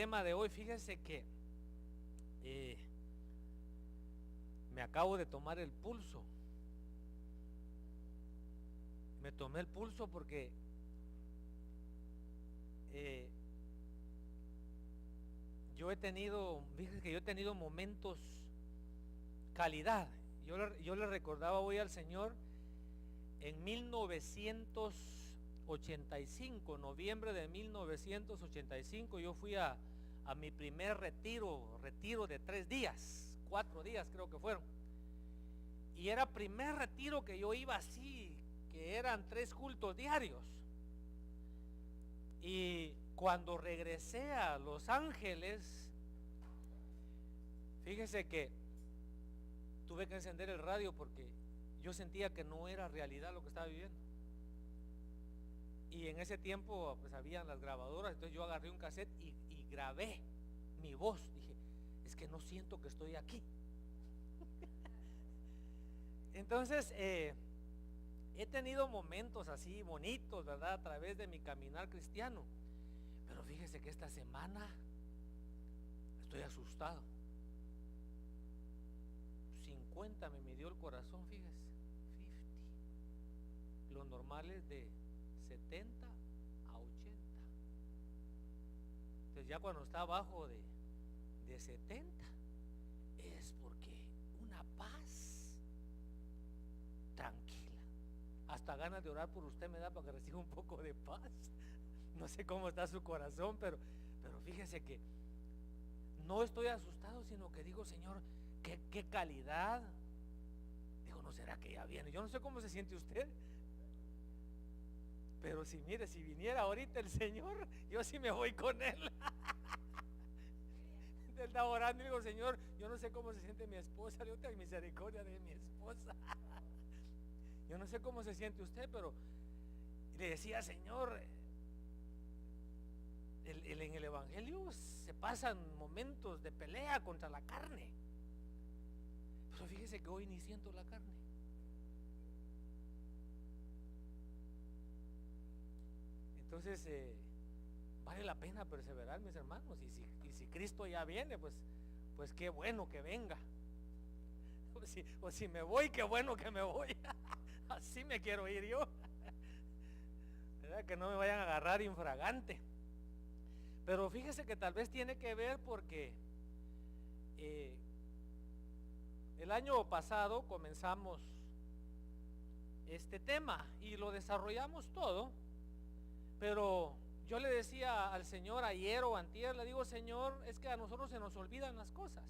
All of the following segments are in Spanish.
tema de hoy. Fíjese que me acabo de tomar el pulso. Me tomé el pulso porque fíjese que yo he tenido momentos calidad. Yo le recordaba hoy al Señor en 1985, noviembre de 1985, yo fui a mi primer retiro de 3 días, 4 días creo que fueron. Y era primer retiro que yo iba así, que eran 3 cultos diarios. Y cuando regresé a Los Ángeles, fíjese que tuve que encender el radio porque yo sentía que no era realidad lo que estaba viviendo. Y en ese tiempo pues habían las grabadoras, entonces yo agarré un cassette y grabé mi voz. Dije, es que no siento que estoy aquí. Entonces he tenido momentos así bonitos, ¿verdad? A través de mi caminar cristiano. Pero fíjese que esta semana estoy asustado. 50 me midió el corazón, fíjese. 50. Lo normal es de 70 a 80. Entonces ya cuando está abajo de 70 es porque una paz tranquila. Hasta ganas de orar por usted me da para que reciba un poco de paz. No sé cómo está su corazón, pero fíjese que no estoy asustado, sino que digo, Señor, qué calidad. Digo, ¿no será que ya viene? Yo no sé cómo se siente usted, pero si viniera ahorita el Señor, yo sí me voy con Él. Él está orando y digo, Señor, yo no sé cómo se siente mi esposa, yo tengo misericordia de mi esposa. Yo no sé cómo se siente usted, pero le decía, Señor, en el Evangelio se pasan momentos de pelea contra la carne. Pero fíjese que hoy ni siento la carne. Entonces vale la pena perseverar, mis hermanos. Y si Cristo ya viene, pues qué bueno que venga. O si me voy, qué bueno que me voy. Así me quiero ir yo. ¿Verdad? Que no me vayan a agarrar infragante. Pero fíjese que tal vez tiene que ver porque el año pasado comenzamos este tema y lo desarrollamos todo, pero yo le decía al Señor ayer o antier, le digo, Señor, es que a nosotros se nos olvidan las cosas.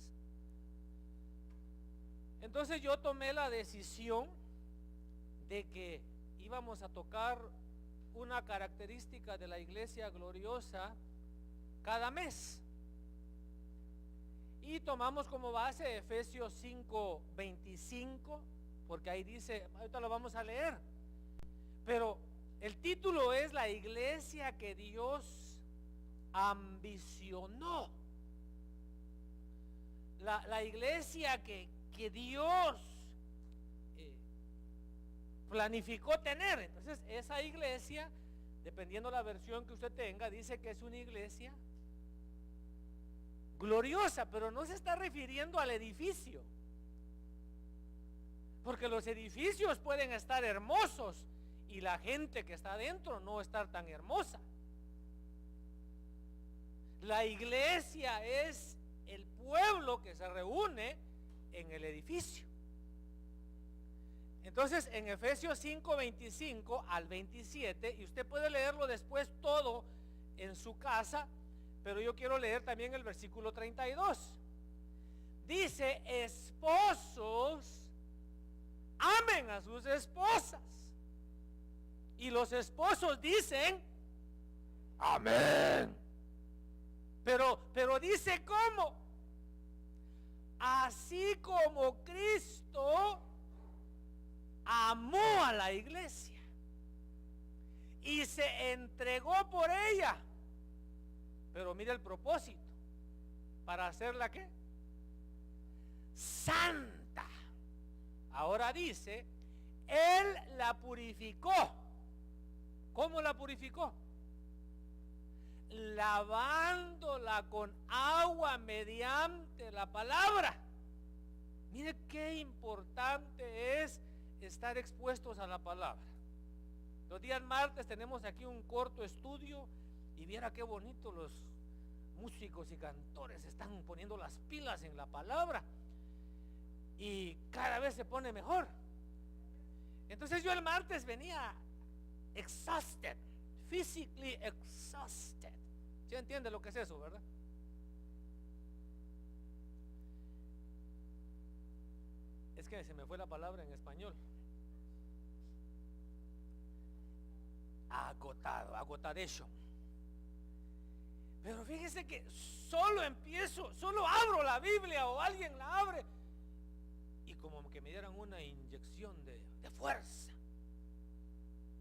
Entonces yo tomé la decisión de que íbamos a tocar una característica de la iglesia gloriosa cada mes. Y tomamos como base Efesios 5:25, porque ahí dice, ahorita lo vamos a leer, pero el título es la iglesia que Dios ambicionó. La iglesia que Dios planificó tener. Entonces esa iglesia, dependiendo la versión que usted tenga, dice que es una iglesia gloriosa, pero no se está refiriendo al edificio, porque los edificios pueden estar hermosos y la gente que está adentro no estar tan hermosa. La iglesia es el pueblo que se reúne en el edificio. Entonces en Efesios 5:25 al 27, y usted puede leerlo después todo en su casa, pero yo quiero leer también el versículo 32. Dice, esposos, amen a sus esposas. Y los esposos dicen, amén. Pero dice, ¿cómo? Así como Cristo amó a la iglesia y se entregó por ella. Pero mire el propósito, para hacerla ¿qué? Santa. Ahora dice, Él la purificó. ¿Cómo la purificó? lavándola con agua mediante la palabra. Mire qué importante es estar expuestos a la palabra. Los días martes tenemos aquí un corto estudio y viera qué bonito los músicos y cantores están poniendo las pilas en la palabra y cada vez se pone mejor. Entonces yo el martes venía exhausted, physically exhausted. ¿Sí entiende lo que es eso, verdad? Es que se me fue la palabra en español. Agotado, agotadation. Pero fíjese que solo abro la Biblia o alguien la abre y como que me dieran una inyección de fuerza.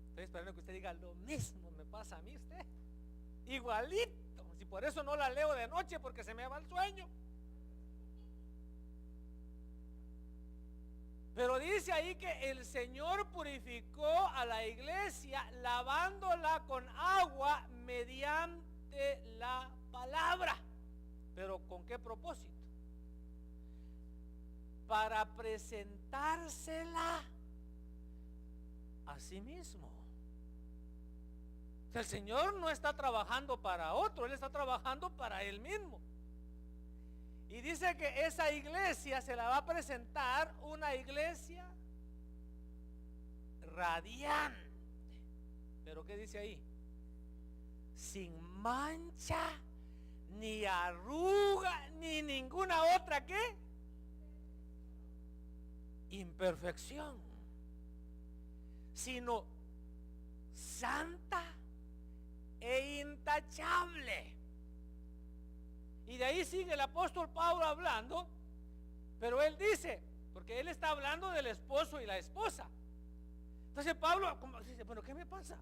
Estoy esperando que usted diga: lo mismo me pasa a mí, usted. Igualito. Si por eso no la leo de noche, porque se me va el sueño. Pero dice ahí que el Señor purificó a la iglesia lavándola con agua mediante la palabra. ¿Pero con qué propósito? Para presentársela a sí mismo. O sea, el Señor no está trabajando para otro, Él está trabajando para Él mismo. Y dice que esa iglesia se la va a presentar una iglesia radiante. ¿Pero qué dice ahí? Sin mancha, ni arruga, ni ninguna otra ¿qué? Imperfección, sino santa e intachable. Y de ahí sigue el apóstol Pablo hablando, pero él dice, porque él está hablando del esposo y la esposa. Entonces Pablo dice: bueno, ¿qué me pasa?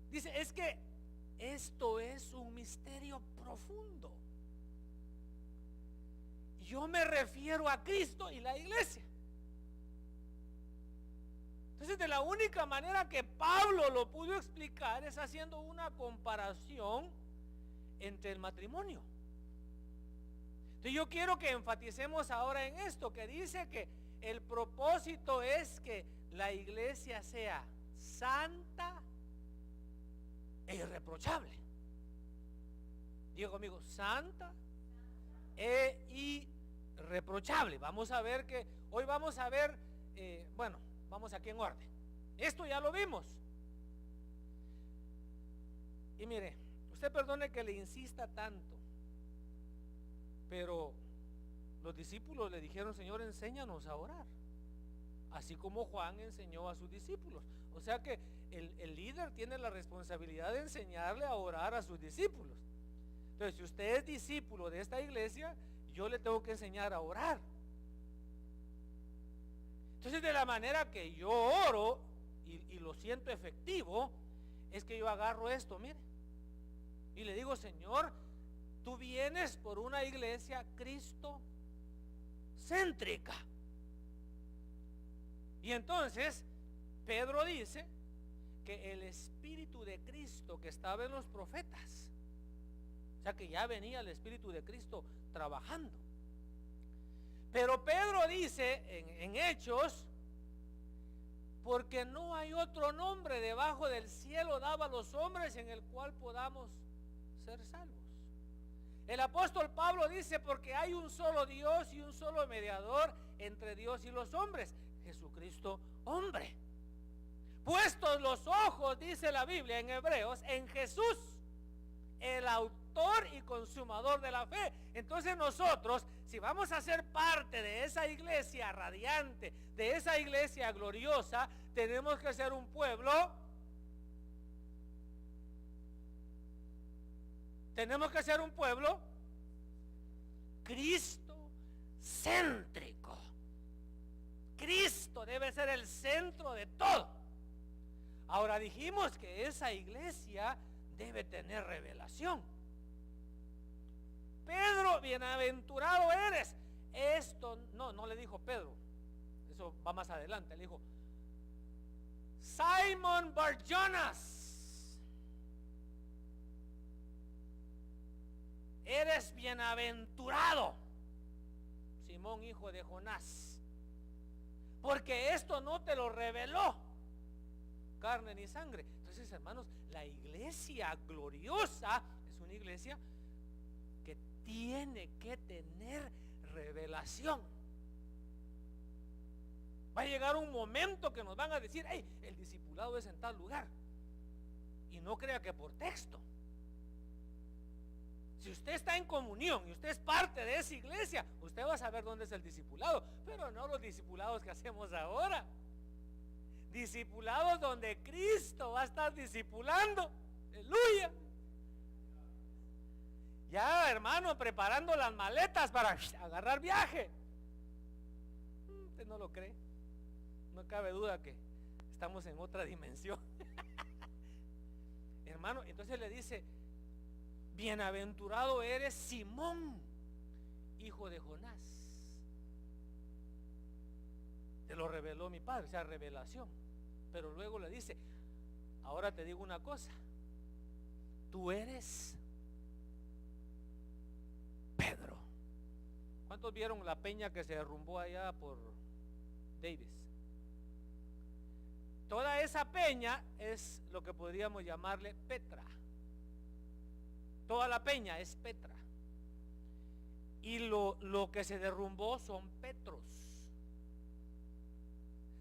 Dice: es que esto es un misterio profundo. Yo me refiero a Cristo y la iglesia. Entonces, de la única manera que Pablo lo pudo explicar es haciendo una comparación entre el matrimonio. Entonces yo quiero que enfaticemos ahora en esto, que dice que el propósito es que la iglesia sea santa e irreprochable. Digo conmigo: santa e irreprochable. Vamos a ver que hoy vamos a ver, vamos aquí en orden. Esto ya lo vimos. Y mire, usted perdone que le insista tanto, pero los discípulos le dijeron: Señor, enséñanos a orar, así como Juan enseñó a sus discípulos. O sea que el líder tiene la responsabilidad de enseñarle a orar a sus discípulos. Entonces, si usted es discípulo de esta iglesia, yo le tengo que enseñar a orar. Entonces, de la manera que yo oro y lo siento efectivo, es que yo agarro esto, mire, y le digo: Señor, tú vienes por una iglesia cristocéntrica. Y entonces Pedro dice que el Espíritu de Cristo que estaba en los profetas, o sea que ya venía el Espíritu de Cristo trabajando. Pero Pedro dice en Hechos: porque no hay otro nombre debajo del cielo dado a los hombres en el cual podamos ser salvos. El apóstol Pablo dice: porque hay un solo Dios y un solo mediador entre Dios y los hombres, Jesucristo hombre. Puestos los ojos, dice la Biblia en Hebreos, en Jesús, el autor y consumador de la fe. Entonces nosotros, si vamos a ser parte de esa iglesia radiante, de esa iglesia gloriosa, tenemos que ser un pueblo, cristocéntrico. Cristo debe ser el centro de todo. Ahora dijimos que esa iglesia debe tener revelación. Pedro, bienaventurado eres. Esto no le dijo Pedro, eso va más adelante. Le dijo: Simón Bar-Jonas, eres bienaventurado, Simón, hijo de Jonás, porque esto no te lo reveló carne ni sangre. Entonces, hermanos, la iglesia gloriosa es una iglesia que tiene que tener revelación. Va a llegar un momento que nos van a decir: hey, el discipulado es en tal lugar. Y no crea que por texto. Si usted está en comunión y usted es parte de esa iglesia, usted va a saber dónde es el discipulado, pero no los discipulados que hacemos ahora. Discipulados donde Cristo va a estar discipulando. Aleluya. Ya, hermano, preparando las maletas para agarrar viaje. Usted no lo cree. No cabe duda que estamos en otra dimensión. Hermano, entonces le dice: bienaventurado eres, Simón, hijo de Jonás. Te lo reveló mi Padre, o sea, revelación. Pero luego le dice: ahora te digo una cosa, tú eres Pedro. ¿Cuántos vieron la peña que se derrumbó allá por Davis? Toda esa peña es lo que podríamos llamarle Petra. Toda la peña es Petra. Y lo que se derrumbó son Petros.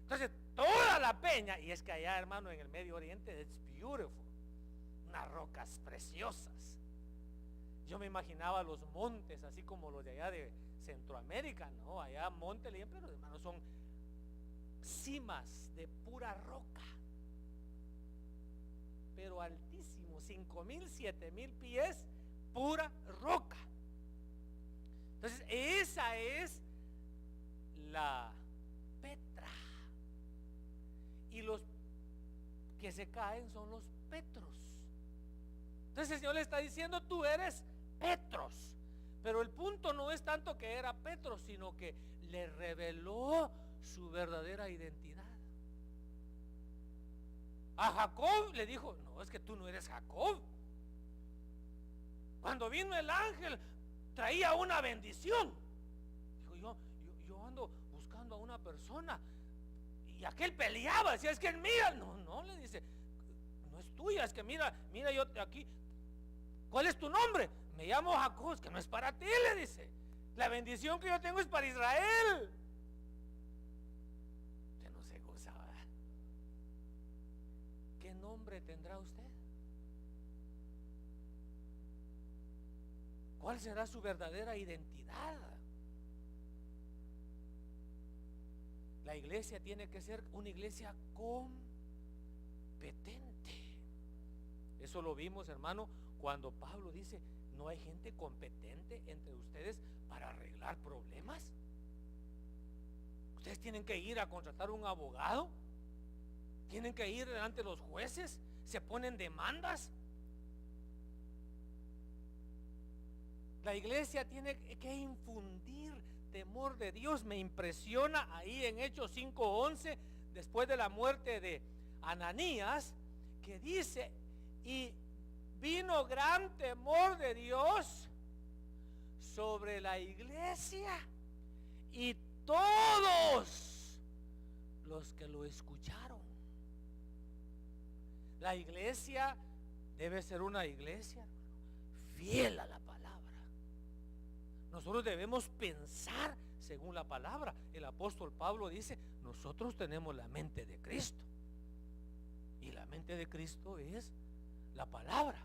Entonces, toda la peña, y es que allá, hermano, en el Medio Oriente, it's beautiful. Unas rocas preciosas. Yo me imaginaba los montes, así como los de allá de Centroamérica, ¿no? Allá monte, pero hermano, son cimas de pura roca, pero altísimo, 5,000, 7,000 pies, pura roca. Entonces, esa es la Petra. Y los que se caen son los Petros. Entonces el Señor le está diciendo: tú eres Petros. Pero el punto no es tanto que era Petros, sino que le reveló su verdadera identidad. A Jacob le dijo: no, es que tú no eres Jacob. Cuando vino el ángel, traía una bendición. Dijo: yo ando buscando a una persona, y aquel peleaba, decía: es que es mía. No, le dice: no es tuya, es que mira, yo aquí. ¿Cuál es tu nombre? Me llamo Jacob. Es que no es para ti, le dice. La bendición que yo tengo es para Israel. Usted no se goza, ¿verdad? ¿Qué nombre tendrá usted? ¿Cuál será su verdadera identidad? La iglesia tiene que ser una iglesia competente. Eso lo vimos, hermano, cuando Pablo dice: ¿no hay gente competente entre ustedes para arreglar problemas? Ustedes tienen que ir a contratar un abogado, tienen que ir delante de los jueces, se ponen demandas. La iglesia tiene que infundir temor de Dios. Me impresiona ahí en Hechos 5:11, después de la muerte de Ananías, que dice: y vino gran temor de Dios sobre la iglesia y todos los que lo escucharon. La iglesia debe ser una iglesia fiel a la palabra. Nosotros debemos pensar según la palabra. El apóstol Pablo dice: nosotros tenemos la mente de Cristo, y la mente de Cristo es la palabra.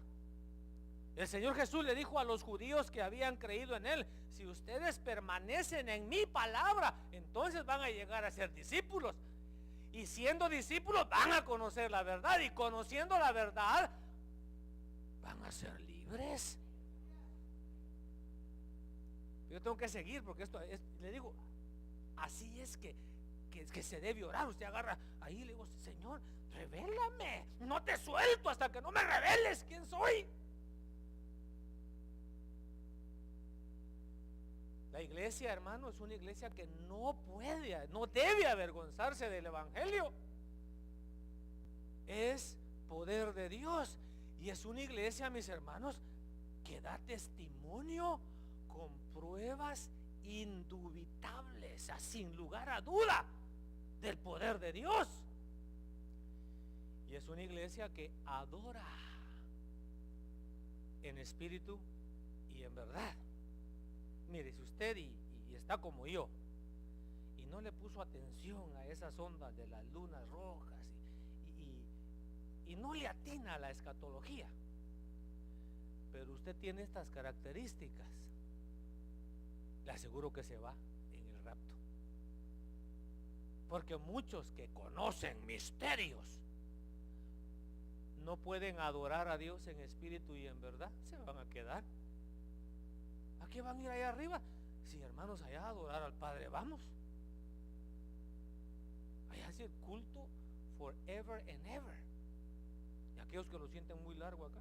El Señor Jesús le dijo a los judíos que habían creído en Él: si ustedes permanecen en mi palabra, entonces van a llegar a ser discípulos, y siendo discípulos van a conocer la verdad, y conociendo la verdad van a ser libres. Yo tengo que seguir, porque esto es, le digo, así es que se debe orar. Usted agarra ahí y le digo: Señor, revélame, no te suelto hasta que no me reveles quién soy. La iglesia, hermano, es una iglesia que no debe avergonzarse del evangelio. Es poder de Dios, y es una iglesia, mis hermanos, que da testimonio testimonio con pruebas indubitables, sin lugar a duda, del poder de Dios. Y es una iglesia que adora en espíritu y en verdad. Mire, si usted y está como yo y no le puso atención a esas ondas de las lunas rojas y no le atina a la escatología, pero usted tiene estas características, le aseguro que se va en el rapto. Porque muchos que conocen misterios no pueden adorar a Dios en espíritu y en verdad, se van a quedar. ¿A qué van a ir allá arriba? Si hermanos, allá a adorar al Padre vamos. Allá es el culto forever and ever. Y aquellos que lo sienten muy largo acá.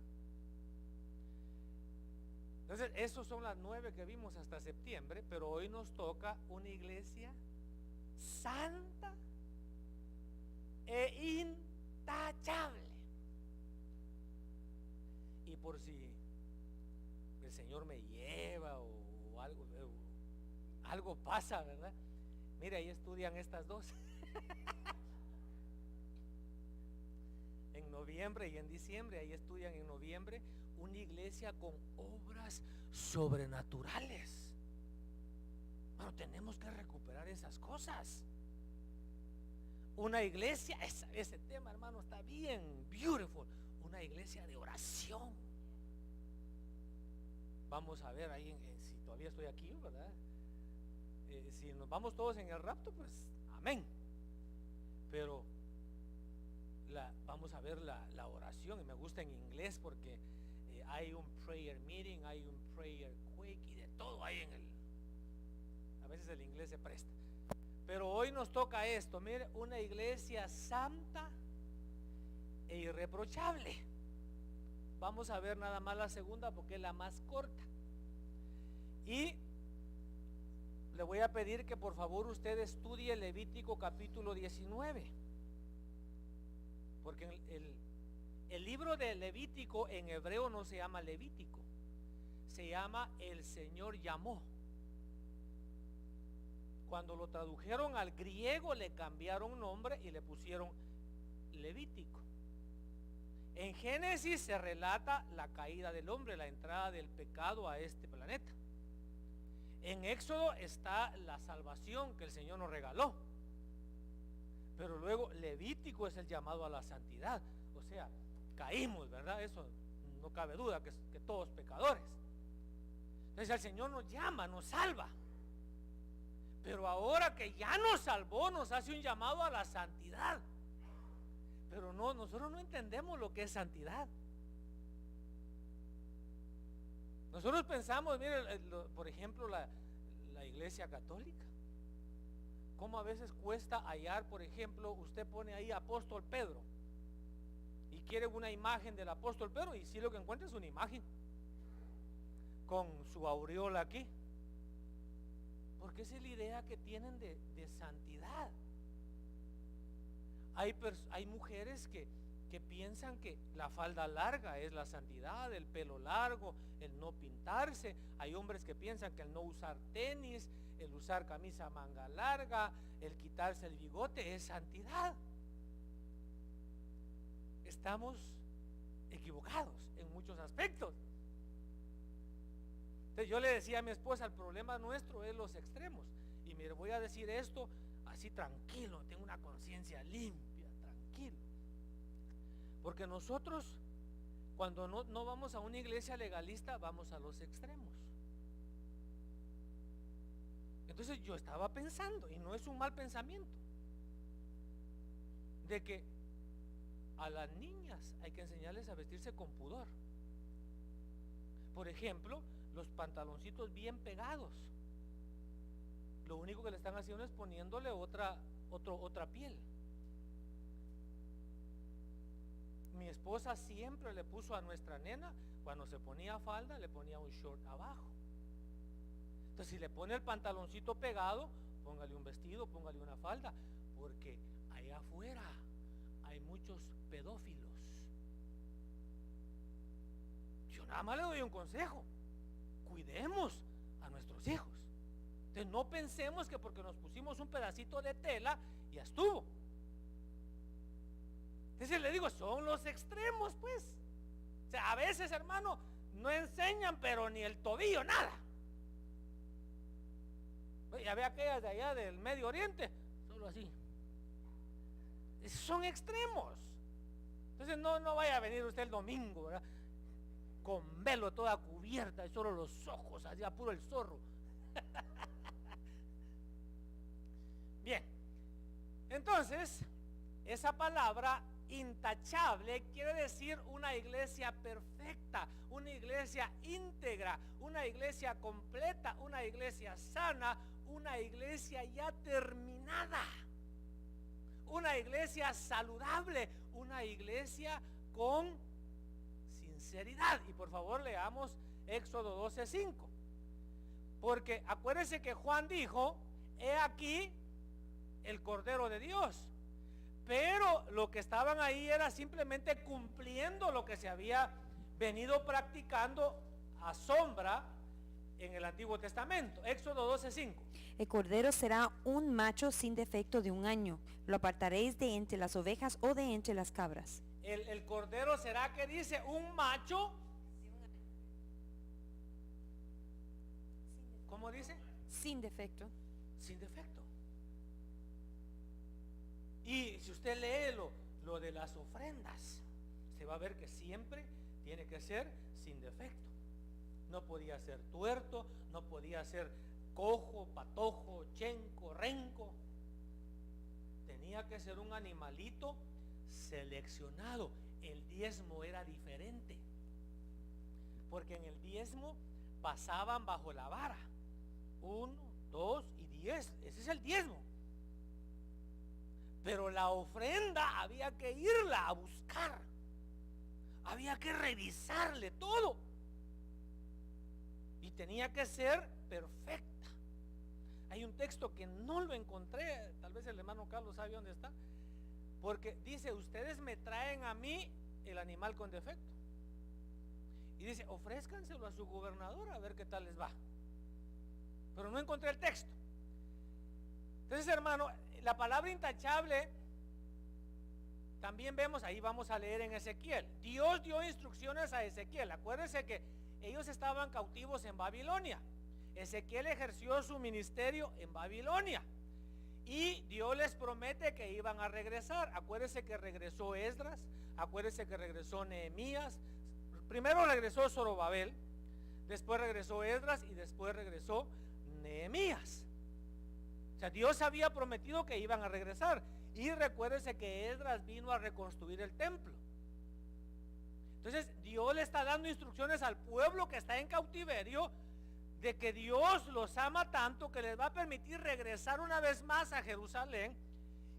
Entonces, esos son las 9 que vimos hasta septiembre, pero hoy nos toca una iglesia santa e intachable. Y por si el Señor me lleva o algo pasa, ¿verdad? Mire, ahí estudian estas dos. En noviembre y en diciembre, ahí estudian en noviembre una iglesia con obras sobrenaturales. Bueno, tenemos que recuperar esas cosas. Una iglesia, ese tema, hermano, está bien beautiful. Una iglesia de oración. Vamos a ver ahí si todavía estoy aquí, ¿verdad? Si nos vamos todos en el rapto, pues amén. Pero vamos a ver la oración, y me gusta en inglés porque hay un prayer meeting, hay un prayer quake y de todo hay a veces el inglés se presta. Pero hoy nos toca esto, mire, una iglesia santa e irreprochable. Vamos a ver nada más la segunda porque es la más corta. Y le voy a pedir que por favor usted estudie Levítico capítulo 19. Porque el libro de Levítico en hebreo no se llama Levítico, se llama El Señor llamó. Cuando lo tradujeron al griego le cambiaron nombre y le pusieron Levítico. En Génesis se relata la caída del hombre, la entrada del pecado a este planeta. En Éxodo está la salvación que el Señor nos regaló. Pero luego Levítico es el llamado a la santidad. O sea, caímos, ¿verdad? Eso no cabe duda, que todos pecadores. Entonces el Señor nos llama, nos salva. Pero ahora que ya nos salvó, nos hace un llamado a la santidad. Pero no, nosotros no entendemos lo que es santidad. Nosotros pensamos, mire, por ejemplo, la iglesia católica. Cómo a veces cuesta hallar, por ejemplo, usted pone ahí apóstol Pedro y quiere una imagen del apóstol Pedro, y si lo que encuentra es una imagen con su aureola aquí, porque esa es la idea que tienen de santidad. Hay mujeres que piensan que la falda larga es la santidad, el pelo largo, el no pintarse. Hay hombres que piensan que el no usar tenis, el usar camisa manga larga, el quitarse el bigote es santidad. Estamos equivocados en muchos aspectos. Entonces yo le decía a mi esposa, el problema nuestro es los extremos. Y mire, voy a decir esto así tranquilo, tengo una conciencia limpia, tranquilo. Porque nosotros, cuando no vamos a una iglesia legalista, vamos a los extremos. Entonces yo estaba pensando, y no es un mal pensamiento, de que a las niñas hay que enseñarles a vestirse con pudor. Por ejemplo, los pantaloncitos bien pegados. Lo único que le están haciendo es poniéndole otra piel. Mi esposa siempre le puso a nuestra nena, cuando se ponía falda, le ponía un short abajo. Entonces, si le pone el pantaloncito pegado, póngale un vestido, póngale una falda, porque allá afuera hay muchos pedófilos. Yo nada más le doy un consejo: cuidemos pensemos que porque nos pusimos un pedacito de tela, ya estuvo. Entonces le digo, son los extremos, pues. O sea, a veces, hermano, no enseñan, pero ni el tobillo, nada. Ya ve aquellas de allá del Medio Oriente, solo así. Son extremos. Entonces no vaya a venir usted el domingo, ¿verdad?, con velo toda cubierta y solo los ojos, así a puro el zorro. Bien, entonces esa palabra intachable quiere decir una iglesia perfecta, una iglesia íntegra, una iglesia completa, una iglesia sana, una iglesia ya terminada, una iglesia saludable, una iglesia con sinceridad. Y por favor leamos Éxodo 12:5, porque acuérdense que Juan dijo: he aquí el Cordero de Dios. Pero lo que estaban ahí era simplemente cumpliendo lo que se había venido practicando a sombra en el Antiguo Testamento. Éxodo 12:5. El cordero será un macho sin defecto de 1 año. Lo apartaréis de entre las ovejas o de entre las cabras. El cordero será, que dice, un macho. ¿Cómo dice? Sin defecto. Sin defecto. Y si usted lee lo de las ofrendas, se va a ver que siempre tiene que ser sin defecto. No podía ser tuerto, no podía ser cojo, patojo, chenco, renco. Tenía que ser un animalito seleccionado. El diezmo era diferente, porque en el diezmo pasaban bajo la vara 1, 2 y 10. Ese es el diezmo. Pero la ofrenda había que irla a buscar, había que revisarle todo y tenía que ser perfecta. Hay un texto que no lo encontré, tal vez el hermano Carlos sabe dónde está, porque dice: ustedes me traen a mí el animal con defecto, y dice: ofrézcanselo a su gobernador a ver qué tal les va. Pero no encontré el texto. Entonces, hermano, la palabra intachable también vemos, ahí vamos a leer en Ezequiel. Dios dio instrucciones a Ezequiel. Acuérdense que ellos estaban cautivos en Babilonia. Ezequiel ejerció su ministerio en Babilonia y Dios les promete que iban a regresar. Acuérdense que regresó Esdras, acuérdense que regresó Nehemías. Primero regresó Zorobabel, después regresó Esdras y después regresó Nehemías. O sea, Dios había prometido que iban a regresar. Y recuérdense que Esdras vino a reconstruir el templo. Entonces Dios le está dando instrucciones al pueblo que está en cautiverio, de que Dios los ama tanto que les va a permitir regresar una vez más a Jerusalén,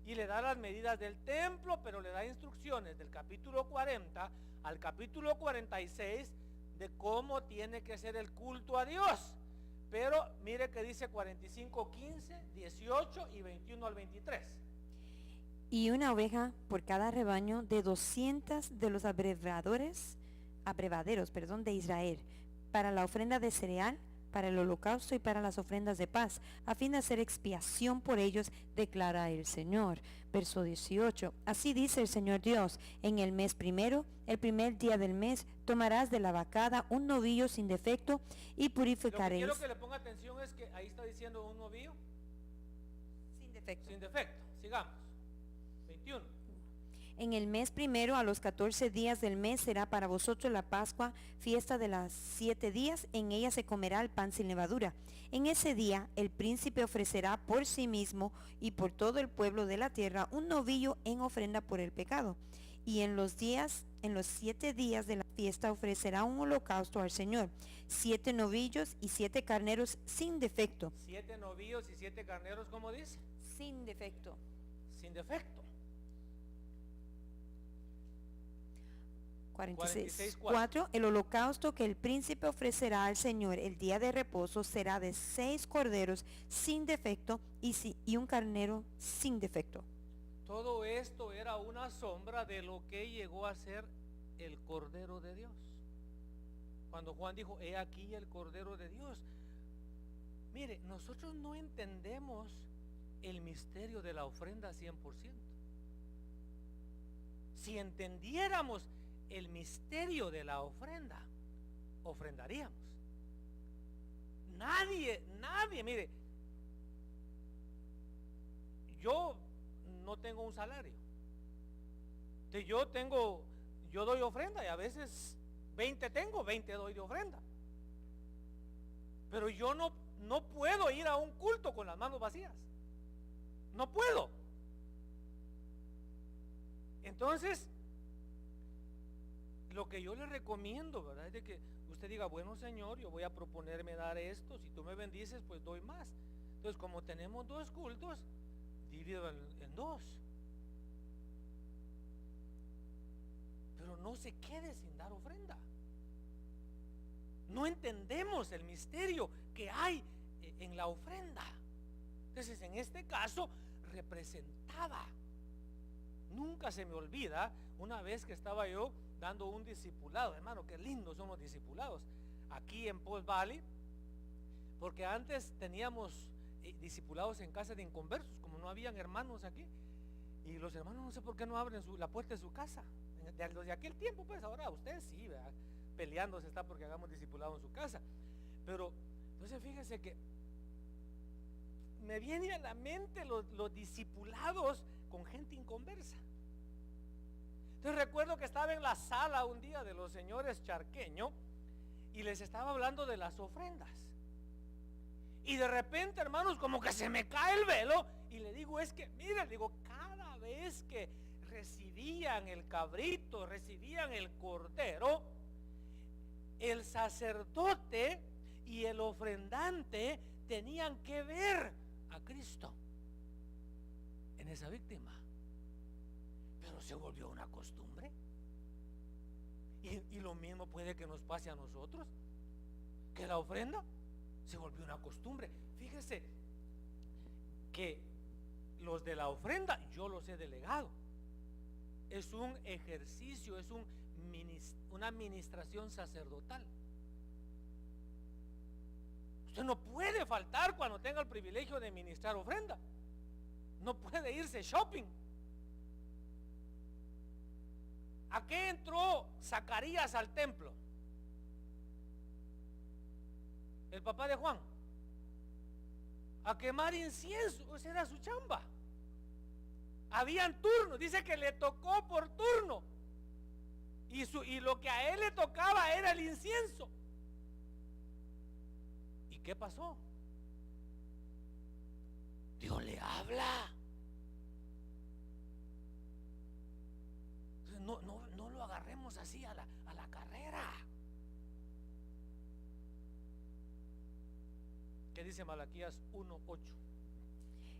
y le da las medidas del templo, pero le da instrucciones del capítulo 40 al capítulo 46 de cómo tiene que ser el culto a Dios. Pero mire que dice 45, 15, 18 y 21 al 23. Y una oveja por cada rebaño de 200 de los abrevaderos de Israel, para la ofrenda de cereal, para el holocausto y para las ofrendas de paz, a fin de hacer expiación por ellos, declara el Señor. Verso 18. Así dice el Señor Dios: en el mes primero, el primer día del mes, tomarás de la vacada un novillo sin defecto y purificaréis. Lo que quiero que le ponga atención es que ahí está diciendo un novillo sin defecto. Sin defecto. Sigamos. 21. En el mes primero, a los 14 días del mes, será para vosotros la Pascua, fiesta de las 7 días. En ella se comerá el pan sin levadura. En ese día el príncipe ofrecerá por sí mismo y por todo el pueblo de la tierra un novillo en ofrenda por el pecado. Y en los 7 días de la fiesta ofrecerá un holocausto al Señor: 7 novillos y 7 carneros sin defecto. 7 novillos y 7 carneros, ¿cómo dice? Sin defecto. Sin defecto. 46:4. El holocausto que el príncipe ofrecerá al Señor el día de reposo será de 6 corderos sin defecto y un carnero sin defecto. Todo esto era una sombra de lo que llegó a ser el Cordero de Dios. Cuando Juan dijo: he aquí el Cordero de Dios, Mire, nosotros no entendemos el misterio de la ofrenda 100%. Si entendiéramos el misterio de la ofrenda, ofrendaríamos. Nadie, mire, yo no tengo un salario. Yo doy ofrenda y a veces 20 tengo, 20 doy de ofrenda. Pero yo no puedo ir a un culto con las manos vacías. No puedo. Entonces, lo que yo le recomiendo, ¿verdad?, es de que usted diga, bueno, Señor, yo voy a proponerme dar esto. Si tú me bendices, pues doy más. Entonces, como tenemos 2 cultos, divido en 2. Pero no se quede sin dar ofrenda. No entendemos el misterio que hay en la ofrenda. Entonces, en este caso, representaba. Nunca se me olvida una vez que estaba yo dando un discipulado. Hermano, qué lindos son los discipulados aquí en Paul Valley, porque antes teníamos discipulados en casa de inconversos, como no habían hermanos aquí, y los hermanos no sé por qué no abren la puerta de su casa. Desde aquel tiempo, pues ahora ustedes sí, ¿verdad?, peleándose está porque hagamos discipulado en su casa. Pero entonces fíjense que me viene a la mente los discipulados con gente inconversa. Entonces recuerdo que estaba en la sala un día de los señores Charqueño y les estaba hablando de las ofrendas. Y de repente, hermanos, como que se me cae el velo y le digo, es que, mira, digo, cada vez que recibían el cabrito, recibían el cordero, el sacerdote y el ofrendante tenían que ver a Cristo en esa víctima. Pero se volvió una costumbre. Y lo mismo puede que nos pase a nosotros, que la ofrenda se volvió una costumbre. Fíjese que los de la ofrenda yo los he delegado. Es un ejercicio, es una administración sacerdotal. Usted no puede faltar cuando tenga el privilegio de ministrar ofrenda. No puede irse shopping. ¿A qué entró Zacarías al templo? El papá de Juan. A quemar incienso. Esa era su chamba. Habían turnos. Dice que le tocó por turno. Y lo que a él le tocaba era el incienso. ¿Y qué pasó? Dios le habla. No lo agarremos así a la carrera. ¿Qué dice Malaquías 1:8?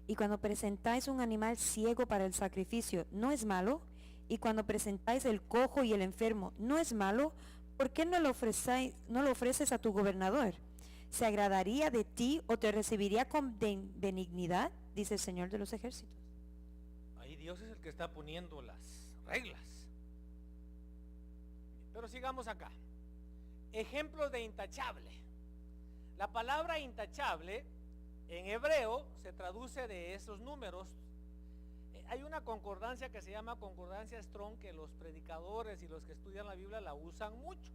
Y cuando presentáis un animal ciego para el sacrificio, ¿no es malo? Y cuando presentáis el cojo y el enfermo, ¿no es malo? ¿Por qué no lo ofreces a tu gobernador? ¿Se agradaría de ti o te recibiría con benignidad? Dice el Señor de los ejércitos. Ahí Dios es el que está poniendo las reglas. Pero sigamos acá. Ejemplos de intachable. La palabra intachable en hebreo se traduce de esos números. Hay una concordancia que se llama concordancia Strong, que los predicadores y los que estudian la Biblia la usan mucho.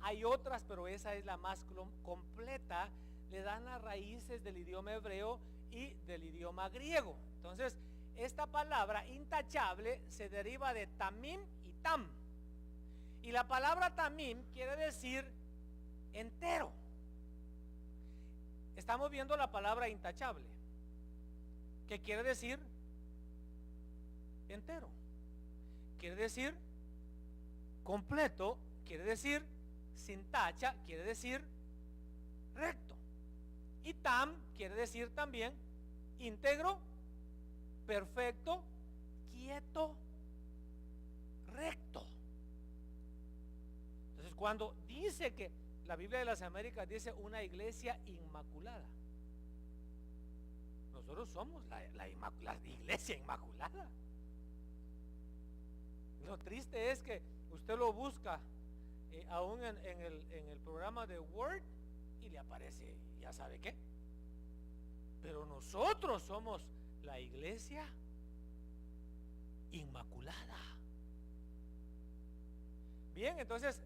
Hay otras, pero esa es la más completa. Le dan las raíces del idioma hebreo y del idioma griego. Entonces, esta palabra intachable se deriva de tamim y tam. Y la palabra tamim quiere decir entero. Estamos viendo la palabra intachable, que quiere decir entero, quiere decir completo, quiere decir sin tacha, quiere decir recto. Y tam quiere decir también íntegro, perfecto, quieto, recto. Entonces, cuando dice que la Biblia de las Américas dice una iglesia inmaculada, nosotros somos la iglesia inmaculada. Lo triste es que usted lo busca aún en el programa de Word y le aparece, ya sabe qué, Pero nosotros somos la iglesia inmaculada. Bien, entonces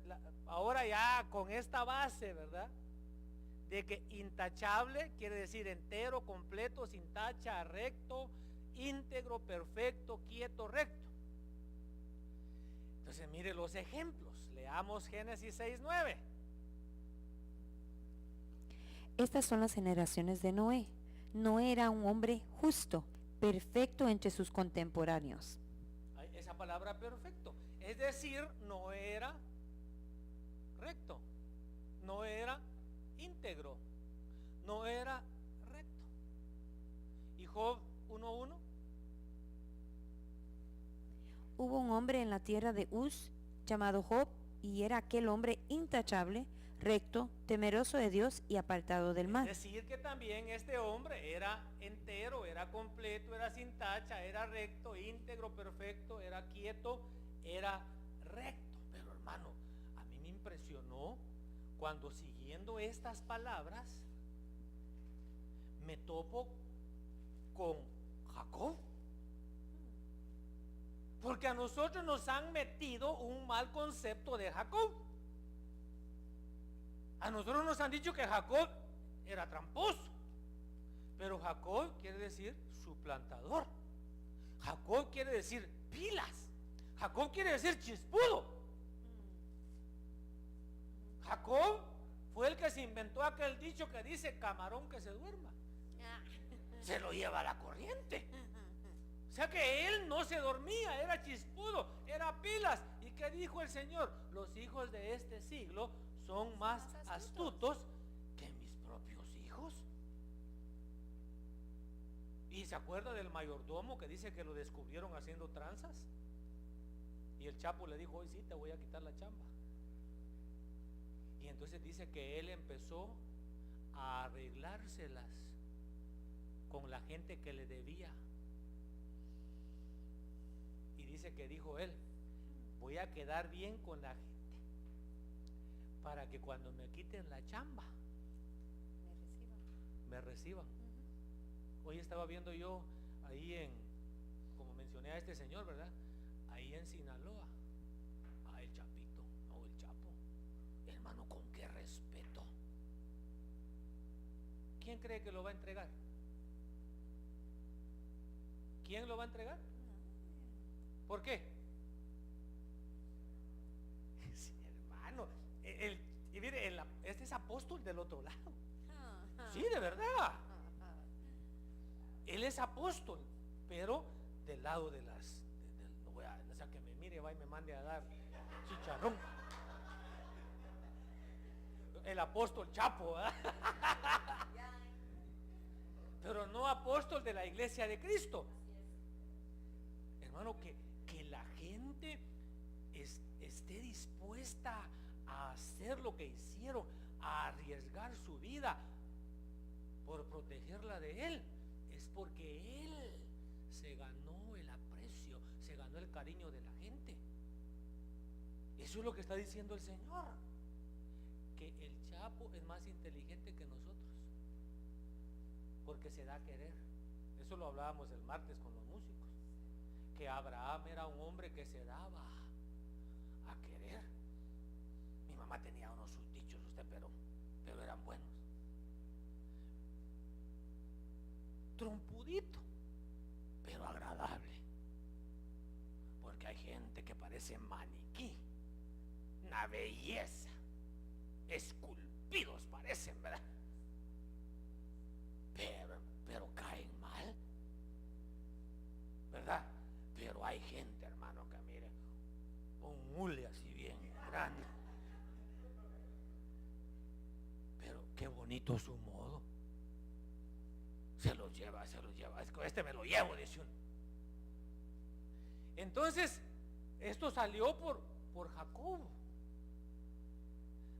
ahora ya con esta base, ¿verdad? De que intachable quiere decir entero, completo, sin tacha, recto, íntegro, perfecto, quieto, recto. Entonces mire los ejemplos. Leamos Génesis 6:9. Estas son las generaciones de Noé. Noé era un hombre justo, perfecto entre sus contemporáneos. Esa palabra perfecto, es decir, no era recto, no era íntegro, no era recto. Y Job 1:1. Hubo un hombre en la tierra de Uz llamado Job, y era aquel hombre intachable, recto, temeroso de Dios y apartado del mal. Es decir, que también este hombre era entero, era completo, era sin tacha, era recto, íntegro, perfecto, era quieto, era recto. Pero hermano, a mí me impresionó cuando, siguiendo estas palabras, me topo con Jacob. Porque a nosotros nos han metido un mal concepto de Jacob. A nosotros nos han dicho que Jacob era tramposo. Pero Jacob quiere decir suplantador. Jacob quiere decir pilas. Jacob quiere decir chispudo. Jacob fue el que se inventó aquel dicho que dice: camarón que se duerma se lo lleva a la corriente. O sea que él no se dormía, era chispudo, era pilas. ¿Y qué dijo el Señor? Los hijos de este siglo son más astutos que mis propios hijos. ¿Y se acuerda del mayordomo que dice que lo descubrieron haciendo tranzas? Y el Chapo le dijo: hoy sí te voy a quitar la chamba. Y entonces dice que él empezó a arreglárselas con la gente que le debía. Y dice que dijo él: voy a quedar bien con la gente para que cuando me quiten la chamba me reciban. Hoy estaba viendo yo ahí como mencioné a este señor, ¿verdad? Ahí en Sinaloa, el Chapito, no el Chapo. Hermano, con qué respeto. ¿Quién cree que lo va a entregar? ¿Quién lo va a entregar? ¿Por qué? Sí, hermano, y mire, este es apóstol del otro lado. Sí, de verdad. Él es apóstol, pero del lado de no voy a, o sea, que me mire, va y me mande a dar chicharrón. El apóstol Chapo, ¿verdad? Pero no apóstol de la iglesia de Cristo. Hermano, que la gente esté dispuesta a hacer lo que hicieron, a arriesgar su vida por protegerla de él, es porque él se ganó el aprecio, se ganó el cariño de la gente. Eso es lo que está diciendo el Señor, que el Chapo es más inteligente que nosotros, porque se da a querer. Eso lo hablábamos el martes con los músicos, que Abraham era un hombre que se daba a querer. Mi mamá tenía unos sus dichos, pero eran buenos. Trompudito, pero agradable, porque hay gente que parece maniquí, una belleza, esculpidos parecen, ¿verdad? Pero caen mal, ¿verdad? Pero hay gente, hermano, que mire, un hule así bien grande, pero qué bonito su modo. Se los lleva. Este me lo llevo, dice uno. Entonces, esto salió por Jacob.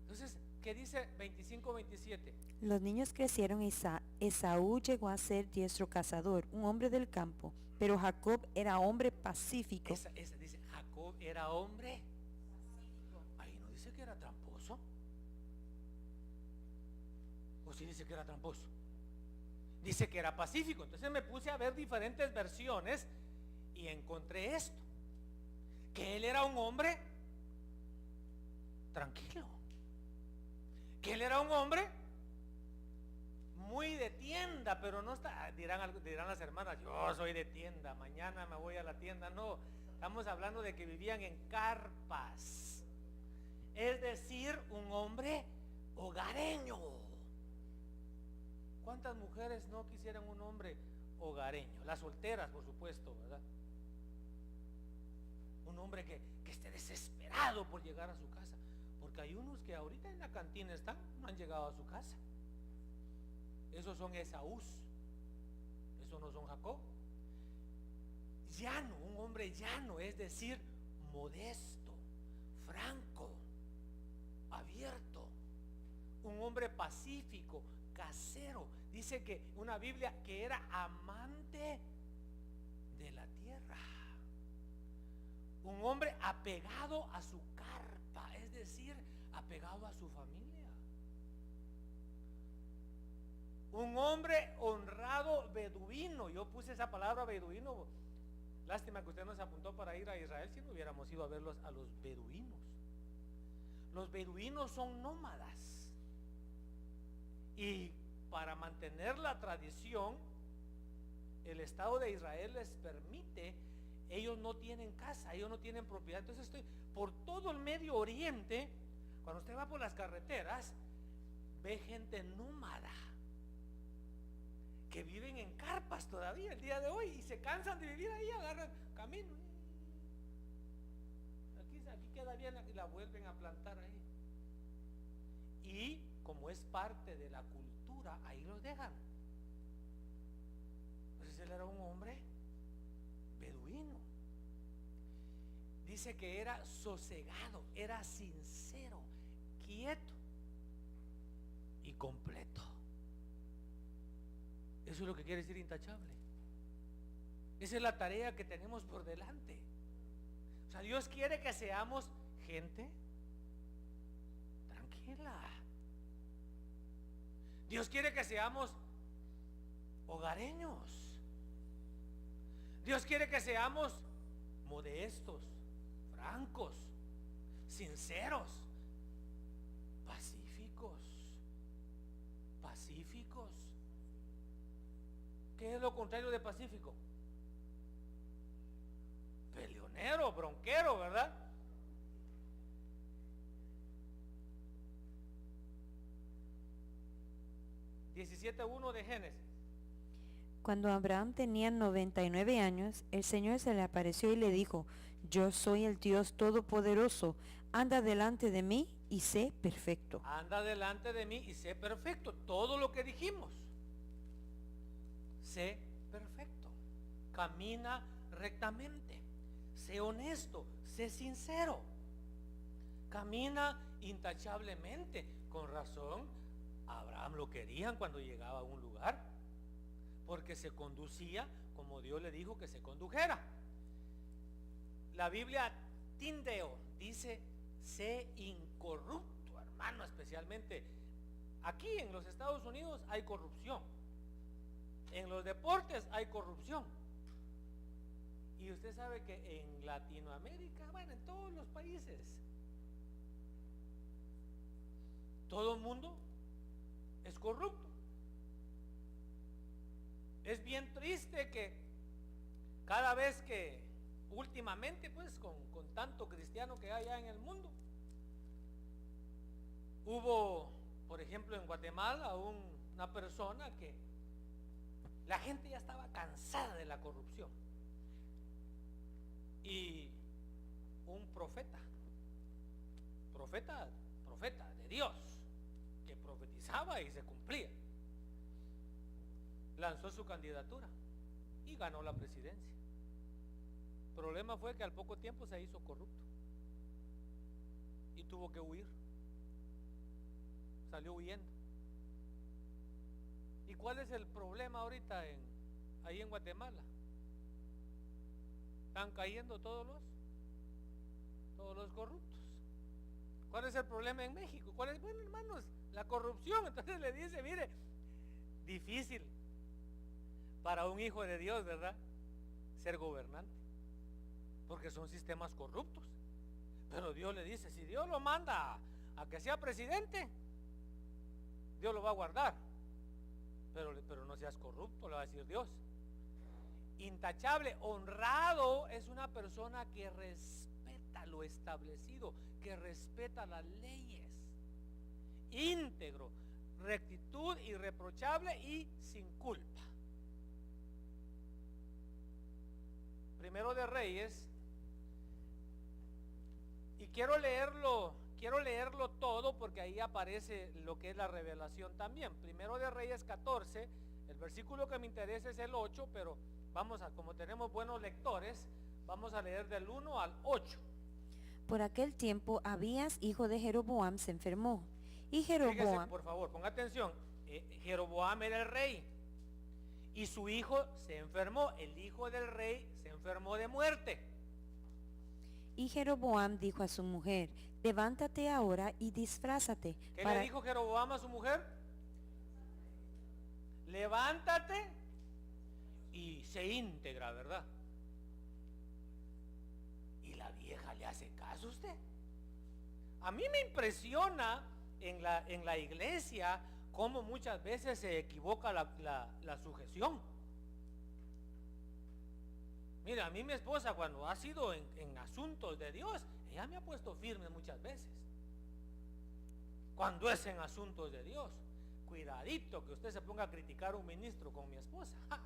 Entonces, ¿qué dice 25-27? Los niños crecieron y Esaú llegó a ser diestro cazador, un hombre del campo, pero Jacob era hombre pacífico. Esa dice, Jacob era hombre pacífico. Ahí no dice que era tramposo. ¿O sí dice que era tramposo? Dice que era pacífico. Entonces me puse a ver diferentes versiones y encontré esto, que él era un hombre tranquilo, que él era un hombre muy de tienda, pero no está, dirán las hermanas, yo soy de tienda, mañana me voy a la tienda. No, estamos hablando de que vivían en carpas, es decir, un hombre hogareño. ¿Cuántas mujeres no quisieran un hombre hogareño? Las solteras, por supuesto, ¿verdad? Un hombre que esté desesperado por llegar a su casa, porque hay unos que ahorita en la cantina están, no han llegado a su casa. Esos son Esaús, esos no son Jacob. Llano, un hombre llano, es decir, modesto, franco, abierto, un hombre pacífico, casero. Dice que una Biblia que era amante de la tierra, un hombre apegado a su carpa, es decir, apegado a su familia. Un hombre honrado beduino. Yo puse esa palabra beduino. Lástima que usted no se apuntó para ir a Israel, si no hubiéramos ido a verlos a los beduinos. Los beduinos son nómadas. Y para mantener la tradición, el Estado de Israel les permite, ellos no tienen casa, ellos no tienen propiedad. Entonces estoy por todo el Medio Oriente, cuando usted va por las carreteras, ve gente nómada, que viven en carpas todavía el día de hoy y se cansan de vivir ahí, agarran camino. Aquí queda bien y la vuelven a plantar ahí. Y como es parte de la cultura, ahí los dejan. Entonces él era un hombre beduino. Dice que era sosegado, era sincero, quieto y completo. Eso es lo que quiere decir intachable. Esa es la tarea que tenemos por delante. O sea, Dios quiere que seamos gente tranquila. Dios quiere que seamos hogareños. Dios quiere que seamos modestos, francos, sinceros, pacíficos. ¿Qué es lo contrario de pacífico? Peleonero, bronquero, ¿verdad? (17:1) de Génesis. Cuando Abraham tenía 99 años, el Señor se le apareció y le dijo: yo soy el Dios Todopoderoso, anda delante de mí y sé perfecto. Anda delante de mí y sé perfecto. Todo lo que dijimos. Sé perfecto. Camina rectamente. Sé honesto. Sé sincero. Camina intachablemente. Con razón, Abraham lo querían cuando llegaba a un lugar, porque se conducía como Dios le dijo que se condujera. La Biblia Tindeo dice: sé incorrupto, hermano. Especialmente aquí en los Estados Unidos hay corrupción, en los deportes hay corrupción, y usted sabe que en Latinoamérica, bueno, en todos los países, todo el mundo es corrupto. Es bien triste que cada vez que últimamente, pues con tanto cristiano que hay allá en el mundo, hubo, por ejemplo, en Guatemala una persona que la gente ya estaba cansada de la corrupción, y un profeta de Dios, que profetizaba y se cumplía, lanzó su candidatura y ganó la presidencia. El problema fue que al poco tiempo se hizo corrupto y tuvo que huir. Salió huyendo. ¿Y cuál es el problema ahorita ahí en Guatemala? Están cayendo todos los corruptos. ¿Cuál es el problema en México? Bueno, hermanos, la corrupción. Entonces le dice: mire, difícil para un hijo de Dios, ¿verdad? Ser gobernante, porque son sistemas corruptos. Pero Dios le dice, si Dios lo manda a que sea presidente, Dios lo va a guardar, pero no seas corrupto, le va a decir Dios. Intachable, honrado es una persona que respeta lo establecido, que respeta las leyes. Íntegro, rectitud, irreprochable y sin culpa. Primero de Reyes, y quiero leerlo todo porque ahí aparece lo que es la revelación también. Primero de Reyes 14, el versículo que me interesa es el 8, pero vamos a, como tenemos buenos lectores, vamos a leer del 1 al 8. Por aquel tiempo Abías, hijo de Jeroboam, se enfermó. Y Fíjese, Jeroboam, por favor, ponga atención. Jeroboam era el rey y su hijo se enfermó. El hijo del rey se enfermó de muerte. y Jeroboam dijo a su mujer, levántate ahora y disfrázate. ¿Qué le dijo Jeroboam a su mujer? Levántate y se íntegra, ¿verdad? Y la vieja le hace caso a usted. A mí me impresiona en la iglesia cómo muchas veces se equivoca la sujeción. Mira, a mí mi esposa cuando ha sido en asuntos de Dios, ella me ha puesto firme muchas veces. Cuando es en asuntos de Dios, cuidadito que usted se ponga a criticar a un ministro con mi esposa, ¡ja!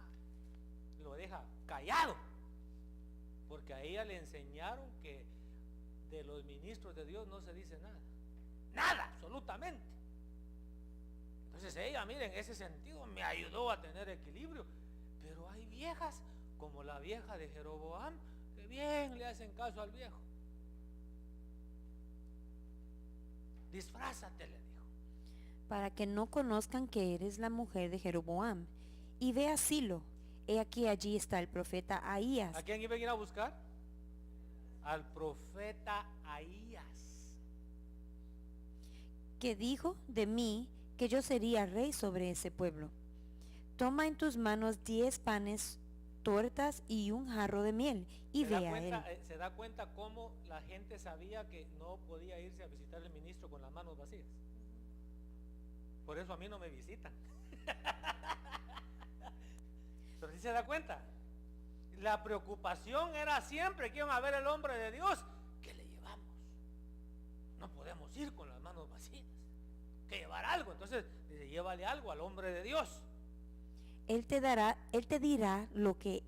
Lo deja callado, porque a ella le enseñaron que de los ministros de Dios no se dice nada, absolutamente. Entonces ella, miren, en ese sentido me ayudó a tener equilibrio. Pero hay viejas como la vieja de Jeroboam que bien le hacen caso al viejo. Disfrázate, le dijo, para que no conozcan que eres la mujer de Jeroboam. Y ve a Silo, he aquí allí está el profeta Ahías. ¿a quién iba a ir a buscar? Al profeta Ahías, que dijo de mí que yo sería rey sobre ese pueblo. Toma en tus manos 10 panes, tortas y un jarro de miel, y ve a él. ¿Se da cuenta cómo la gente sabía que no podía irse a visitar al ministro con las manos vacías? Por eso a mí no me visitan. Pero si se da cuenta, la preocupación era siempre que iban a ver el hombre de Dios. ¿Qué le llevamos? No podemos ir con las manos vacías, que llevar algo. Entonces dice, llévale algo al hombre de Dios. Él te dirá lo que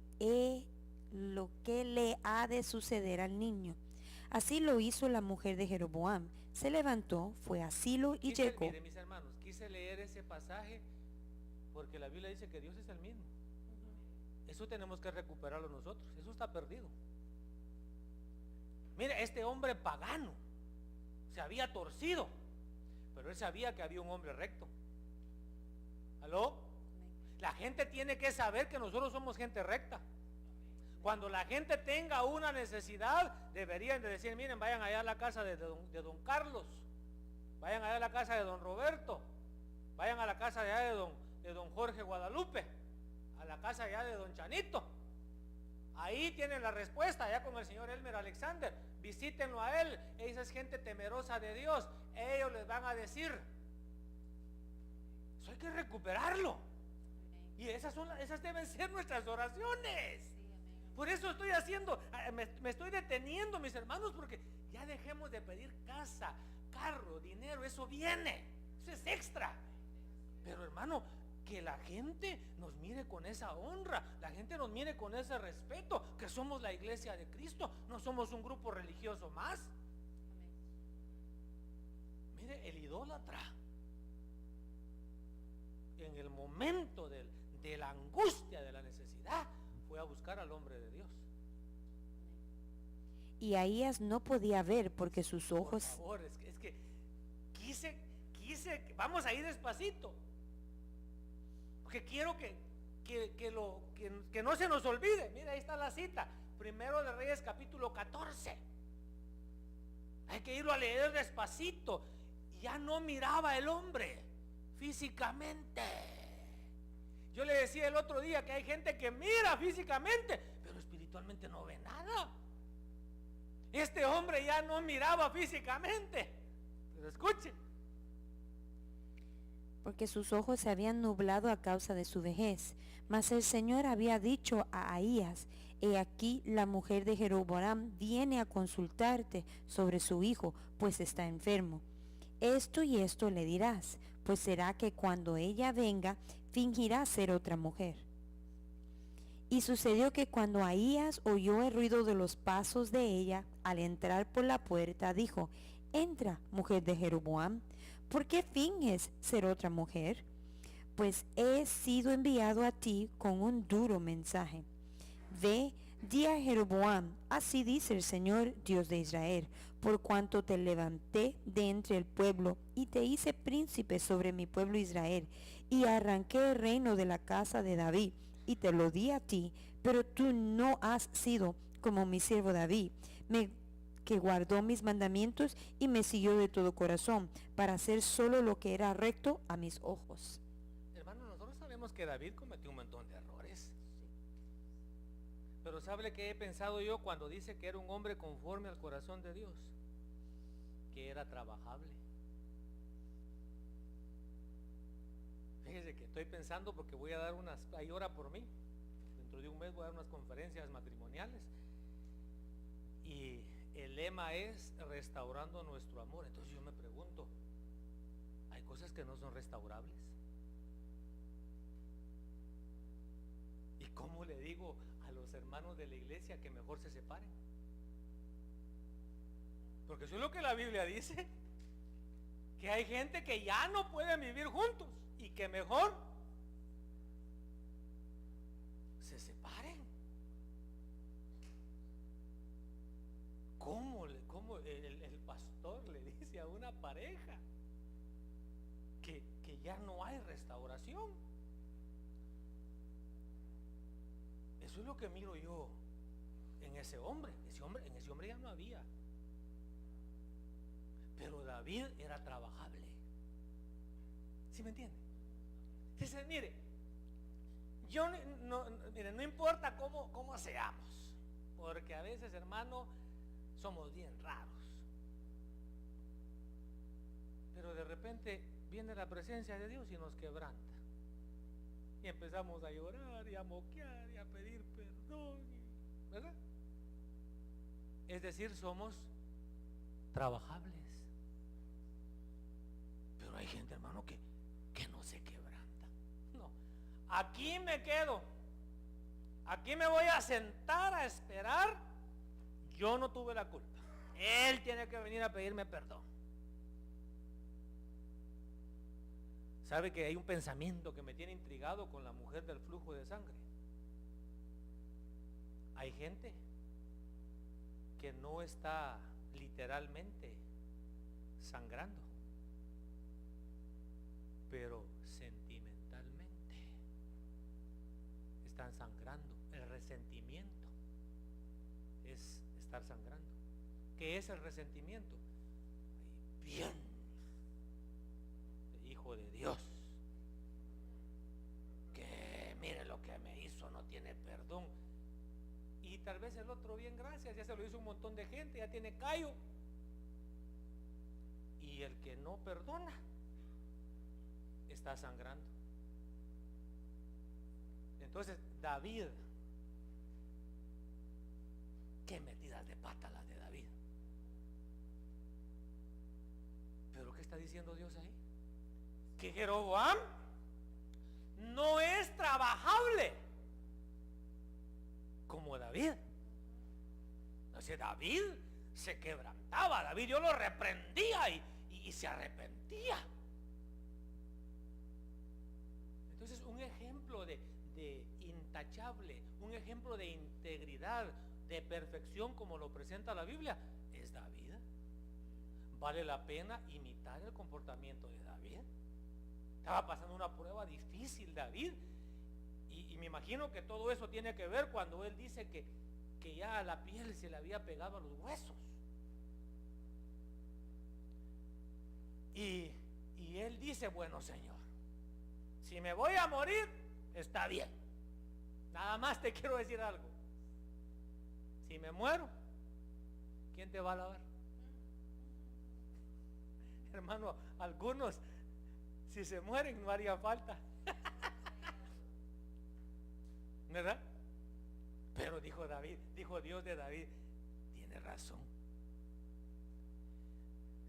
le ha de suceder al niño. Así lo hizo la mujer de Jeroboam. Se levantó, fue a Silo y llegó. Mire, mis hermanos, quise leer ese pasaje porque la Biblia dice que Dios es el mismo. Eso tenemos que recuperarlo nosotros. Eso está perdido. Mire, este hombre pagano se había torcido, pero él sabía que había un hombre recto. ¿Aló? La gente tiene que saber que nosotros somos gente recta. Cuando la gente tenga una necesidad, deberían de decir, miren, vayan allá a la casa de don Carlos, vayan allá a la casa de don Roberto, vayan a la casa de allá de don Jorge Guadalupe, a la casa allá de don Chanito. Ahí tienen la respuesta, allá con el señor Elmer Alexander. Visítenlo a él. Esa es gente temerosa de Dios. Ellos les van a decir. Eso hay que recuperarlo. Y esas deben ser nuestras oraciones. Por eso estoy haciendo, me estoy deteniendo, mis hermanos, porque ya dejemos de pedir casa, carro, dinero. Eso viene, eso es extra. Pero hermano, que la gente nos mire con esa honra, la gente nos mire con ese respeto, que somos la iglesia de Cristo, no somos un grupo religioso más. Mire, el idólatra, en el momento de la angustia, de la necesidad, fue a buscar al hombre de Dios. Y Ahías no podía ver porque sus ojos... Por favor, es que quise, vamos a ir despacito, porque quiero que no se nos olvide. Mira, ahí está la cita, Primero de Reyes capítulo 14. Hay que irlo a leer despacito. Ya no miraba el hombre físicamente. Yo le decía el otro día que hay gente que mira físicamente, pero espiritualmente no ve nada. Este hombre ya no miraba físicamente, pero escuchen. Porque sus ojos se habían nublado a causa de su vejez. Mas el Señor había dicho a Ahías: he aquí la mujer de Jeroboam viene a consultarte sobre su hijo, pues está enfermo. Esto y esto le dirás, pues será que cuando ella venga, fingirá ser otra mujer. Y sucedió que cuando Ahías oyó el ruido de los pasos de ella, al entrar por la puerta, dijo: entra, mujer de Jeroboam, ¿por qué finges ser otra mujer? Pues he sido enviado a ti con un duro mensaje. Ve, di a Jeroboam: así dice el Señor Dios de Israel, por cuanto te levanté de entre el pueblo y te hice príncipe sobre mi pueblo Israel, y arranqué el reino de la casa de David y te lo di a ti, pero tú no has sido como mi siervo David, que guardó mis mandamientos y me siguió de todo corazón, para hacer solo lo que era recto a mis ojos. Hermano, nosotros sabemos que David cometió un montón de errores. Pero ¿sabe qué he pensado yo cuando dice que era un hombre conforme al corazón de Dios? Que era trabajable. Fíjese que estoy pensando, porque voy a dar ahí ora por mí. Dentro de un mes voy a dar unas conferencias matrimoniales. Y el lema es restaurando nuestro amor. Entonces yo me pregunto, ¿hay cosas que no son restaurables? ¿Y cómo le digo a los hermanos de la iglesia que mejor se separen? Porque eso es lo que la Biblia dice, que hay gente que ya no pueden vivir juntos y que mejor se separen. ¿Cómo el pastor le dice a una pareja que ya no hay restauración? Eso es lo que miro yo en ese hombre. En ese hombre ya no había. Pero David era trabajable. ¿Sí me entiende? Dice, mire, no importa cómo seamos, porque a veces, hermano, somos bien raros. Pero de repente viene la presencia de Dios y nos quebranta. Y empezamos a llorar y a moquear y a pedir perdón, ¿verdad? Es decir, somos trabajables. Pero hay gente, hermano, que no se quebranta. No, aquí me quedo. Aquí me voy a sentar a esperar. Yo no tuve la culpa. Él tiene que venir a pedirme perdón. ¿Sabe que hay un pensamiento que me tiene intrigado con la mujer del flujo de sangre? Hay gente que no está literalmente sangrando, pero sentimentalmente están sangrando. El resentimiento es estar sangrando. ¿Qué es el resentimiento? Bien, hijo de Dios, que mire lo que me hizo, no tiene perdón. Y tal vez el otro, bien, gracias, ya se lo hizo un montón de gente, ya tiene callo. Y el que no perdona está sangrando. Entonces David, qué metidas de pata las de David. Pero ¿qué está diciendo Dios ahí? Que Jeroboam no es trabajable como David. O sea, David se quebrantaba, David yo lo reprendía y se arrepentía. Entonces, un ejemplo de intachable, un ejemplo de integridad, de perfección como lo presenta la Biblia, es David. Vale la pena imitar el comportamiento de David. Estaba pasando una prueba difícil David, y me imagino que todo eso tiene que ver cuando él dice que ya la piel se le había pegado a los huesos. Y él dice, bueno, Señor, si me voy a morir, está bien. Nada más te quiero decir algo. Si me muero, ¿quién te va a lavar? Hermano, algunos, si se mueren, no haría falta. ¿Verdad? Pero dijo Dios de David, tiene razón.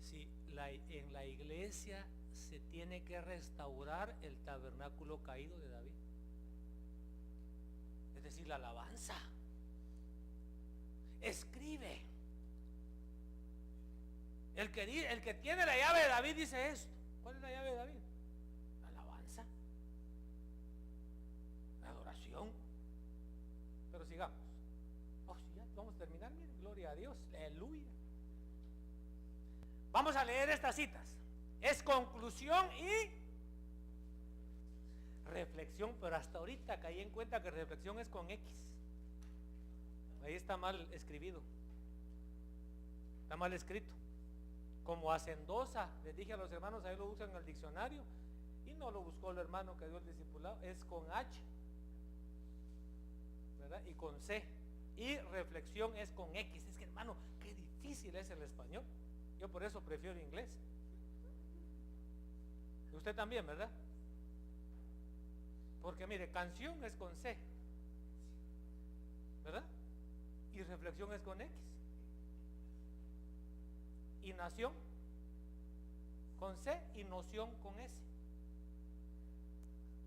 Si en la iglesia se tiene que restaurar el tabernáculo caído de David, es decir, la alabanza. Escribe. El que tiene la llave de David dice esto. ¿Cuál es la llave de David? La alabanza, la adoración. Pero sigamos. Si ya vamos a terminar, miren, gloria a Dios, aleluya. Vamos a leer estas citas. Es conclusión y reflexión, pero hasta ahorita caí en cuenta que reflexión es con X. Ahí está mal escribido, está mal escrito. Como hacendosa, les dije a los hermanos, ahí lo usan en el diccionario, y no lo buscó el hermano que dio el discipulado, es con H, ¿verdad? Y con C. Y reflexión es con X. Es que, hermano, qué difícil es el español. Yo por eso prefiero inglés. Usted también, ¿verdad? Porque mire, canción es con C, ¿verdad? Y reflexión es con X. Y nación con C y noción con S.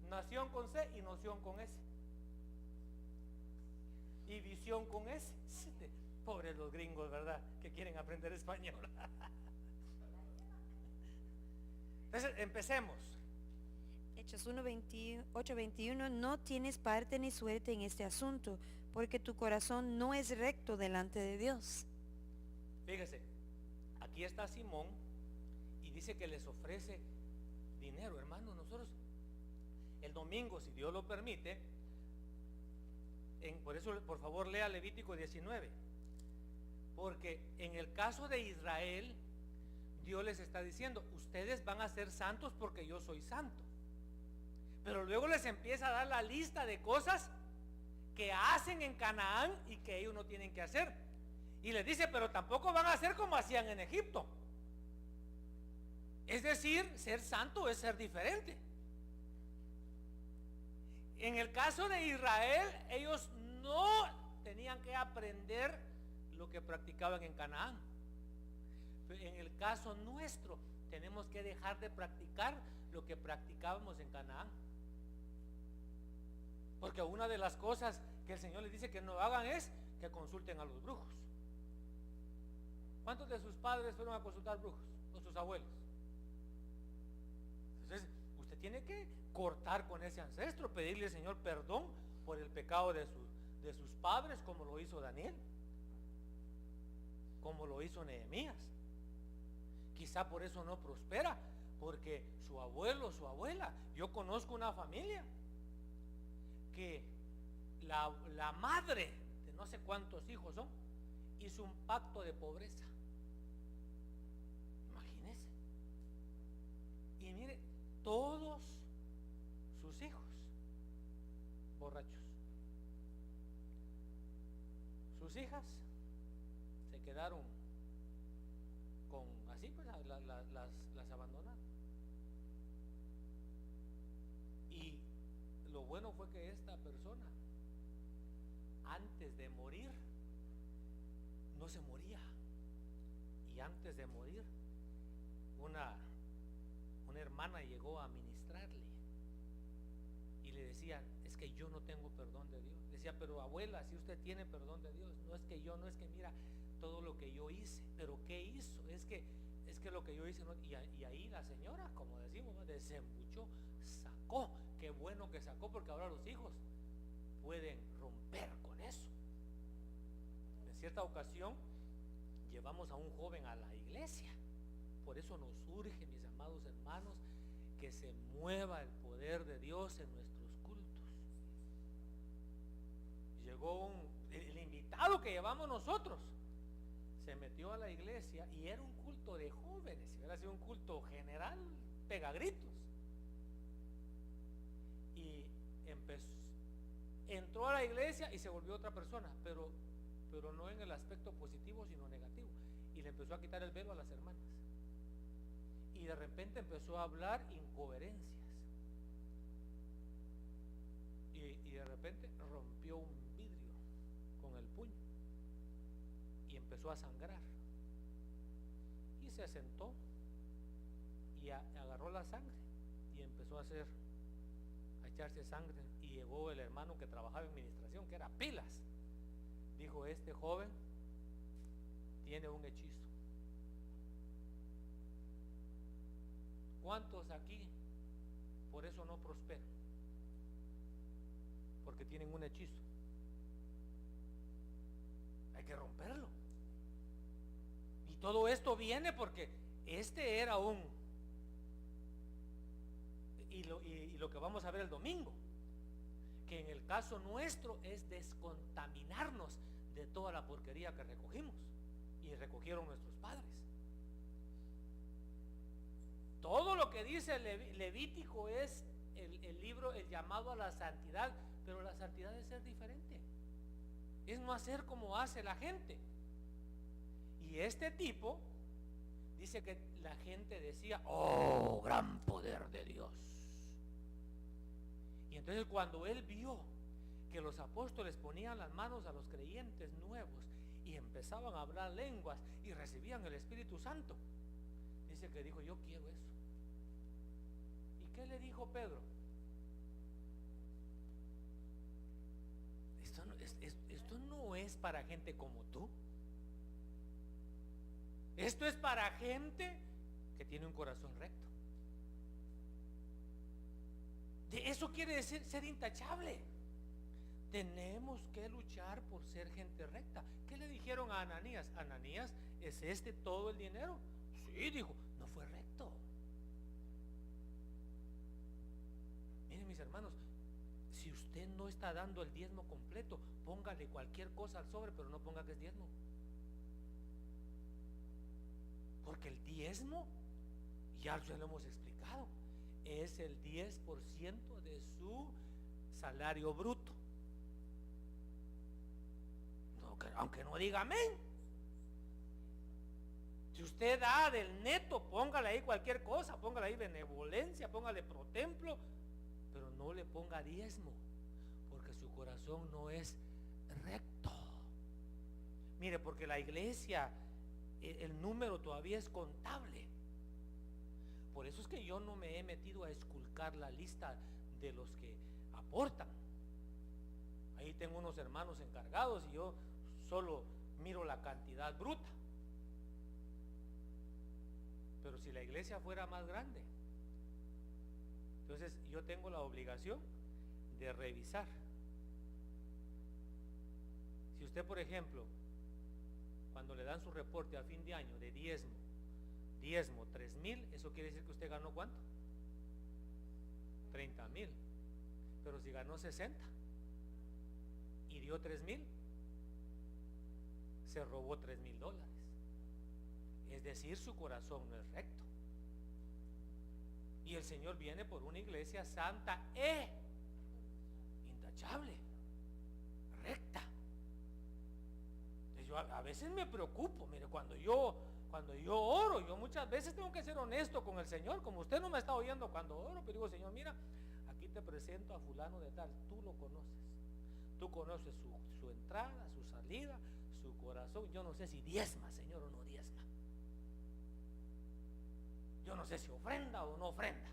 Nación con C y noción con S. Y visión con S. Pobres los gringos, ¿verdad? Que quieren aprender español. Entonces, empecemos. Hechos 8:21, no tienes parte ni suerte en este asunto, porque tu corazón no es recto delante de Dios. Fíjese, aquí está Simón y dice que les ofrece dinero. Hermano, nosotros el domingo, si Dios lo permite, por eso por favor lea Levítico 19, porque en el caso de Israel Dios les está diciendo, ustedes van a ser santos porque yo soy santo. Pero luego les empieza a dar la lista de cosas que hacen en Canaán y que ellos no tienen que hacer. Y les dice, pero tampoco van a hacer como hacían en Egipto. Es decir, ser santo es ser diferente. En el caso de Israel, ellos no tenían que aprender lo que practicaban en Canaán. En el caso nuestro, tenemos que dejar de practicar lo que practicábamos en Canaán. Porque una de las cosas que el Señor les dice que no hagan es que consulten a los brujos. ¿Cuántos de sus padres fueron a consultar brujos? O sus abuelos. Entonces, usted tiene que cortar con ese ancestro, pedirle al Señor perdón por el pecado de sus padres, como lo hizo Daniel, como lo hizo Nehemías. Quizá por eso no prospera, porque su abuelo, su abuela, yo conozco una familia que la madre de no sé cuántos hijos son, hizo un pacto de pobreza. Imagínese. Y mire, todos sus hijos borrachos. Sus hijas se quedaron con así, pues las abandonaron. Y lo bueno fue que esta persona, antes de morir, no se moría. Y antes de morir, una hermana llegó a ministrarle y le decía, es que yo no tengo perdón de Dios. Decía, pero abuela, si usted tiene perdón de Dios, no es que mira todo lo que yo hice, pero ¿qué hizo? Es que lo que yo hice no, y ahí la señora, como decimos, desembuchó, sacó. Qué bueno que sacó, porque ahora los hijos pueden romper con eso. En cierta ocasión llevamos a un joven a la iglesia. Por eso nos urge, mis amados hermanos, que se mueva el poder de Dios en nuestros cultos. Llegó el invitado que llevamos nosotros, se metió a la iglesia y era un culto de jóvenes. Si hubiera sido un culto general, pega gritos. Y la iglesia y se volvió otra persona, pero no en el aspecto positivo, sino negativo. Y le empezó a quitar el velo a las hermanas. Y de repente empezó a hablar incoherencias. Y de repente rompió un vidrio con el puño y empezó a sangrar. Y se sentó y agarró la sangre y empezó a echarse sangre. Y llegó el hermano que trabajaba en administración, que era pilas. Dijo: este joven tiene un hechizo. ¿Cuántos aquí por eso no prosperan? Porque tienen un hechizo. Hay que romperlo. Y todo esto viene porque este era y lo que vamos a ver el domingo, que en el caso nuestro es descontaminarnos de toda la porquería que recogimos y recogieron nuestros padres. Todo lo que dice Levítico es el libro, el llamado a la santidad, pero la santidad es ser diferente, es no hacer como hace la gente. Y este tipo dice que la gente decía: oh, gran poder de Dios. Y entonces cuando él vio que los apóstoles ponían las manos a los creyentes nuevos y empezaban a hablar lenguas y recibían el Espíritu Santo, dice que dijo: yo quiero eso. ¿Y qué le dijo Pedro? Esto no es para gente como tú. Esto es para gente que tiene un corazón recto. De eso quiere decir ser intachable. Tenemos que luchar por ser gente recta. ¿Qué le dijeron a Ananías? Ananías, ¿es este todo el dinero? Sí, dijo, no fue recto. Miren, mis hermanos, si usted no está dando el diezmo completo, póngale cualquier cosa al sobre, pero no ponga que es diezmo. Porque el diezmo, ya se lo hemos explicado, es el 10% de su salario bruto. No, aunque no diga amén. Si usted da del neto, póngale ahí cualquier cosa, póngale ahí benevolencia, póngale pro templo, pero no le ponga diezmo, porque su corazón no es recto. Mire, porque la iglesia, el número todavía es contable. Por eso es que yo no me he metido a esculcar la lista de los que aportan. Ahí tengo unos hermanos encargados y yo solo miro la cantidad bruta. Pero si la iglesia fuera más grande, entonces yo tengo la obligación de revisar. Si usted, por ejemplo, cuando le dan su reporte a fin de año de diezmo 3,000, eso quiere decir que usted ganó ¿cuánto? 30,000. Pero si ganó 60 y dio 3,000, se robó $3,000. Es decir, su corazón no es recto. Y el Señor viene por una iglesia santa e intachable, recta. Entonces yo a veces me preocupo. Mire, cuando yo oro, yo muchas veces tengo que ser honesto con el Señor, como usted no me está oyendo cuando oro, pero digo: Señor, mira, aquí te presento a fulano de tal, tú lo conoces, tú conoces su entrada, su salida, su corazón. Yo no sé si diezma, Señor, o no diezma. Yo no sé si ofrenda o no ofrenda.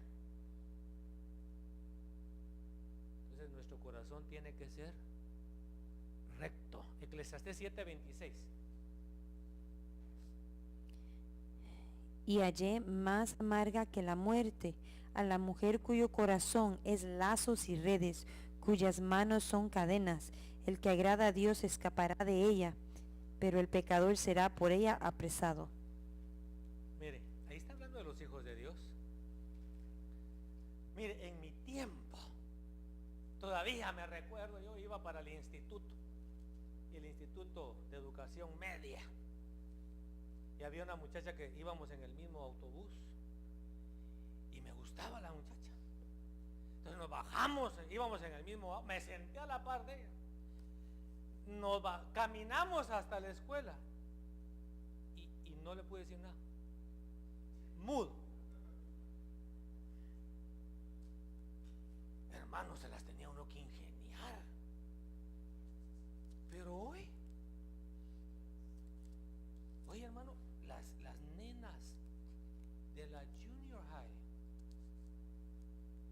Entonces nuestro corazón tiene que ser recto. Eclesiastés 7:26. Y hallé más amarga que la muerte a la mujer cuyo corazón es lazos y redes, cuyas manos son cadenas. El que agrada a Dios escapará de ella, pero el pecador será por ella apresado. Mire, ahí está hablando de los hijos de Dios. Mire, en mi tiempo, todavía me recuerdo, yo iba para el instituto de educación media, y había una muchacha que íbamos en el mismo autobús y me gustaba la muchacha. Entonces nos bajamos, íbamos en el mismo, me senté a la par de ella caminamos hasta la escuela y no le pude decir nada. Mudo. Hermano, se las tenía uno que ingeniar. Pero hoy, hermano, las nenas de la junior high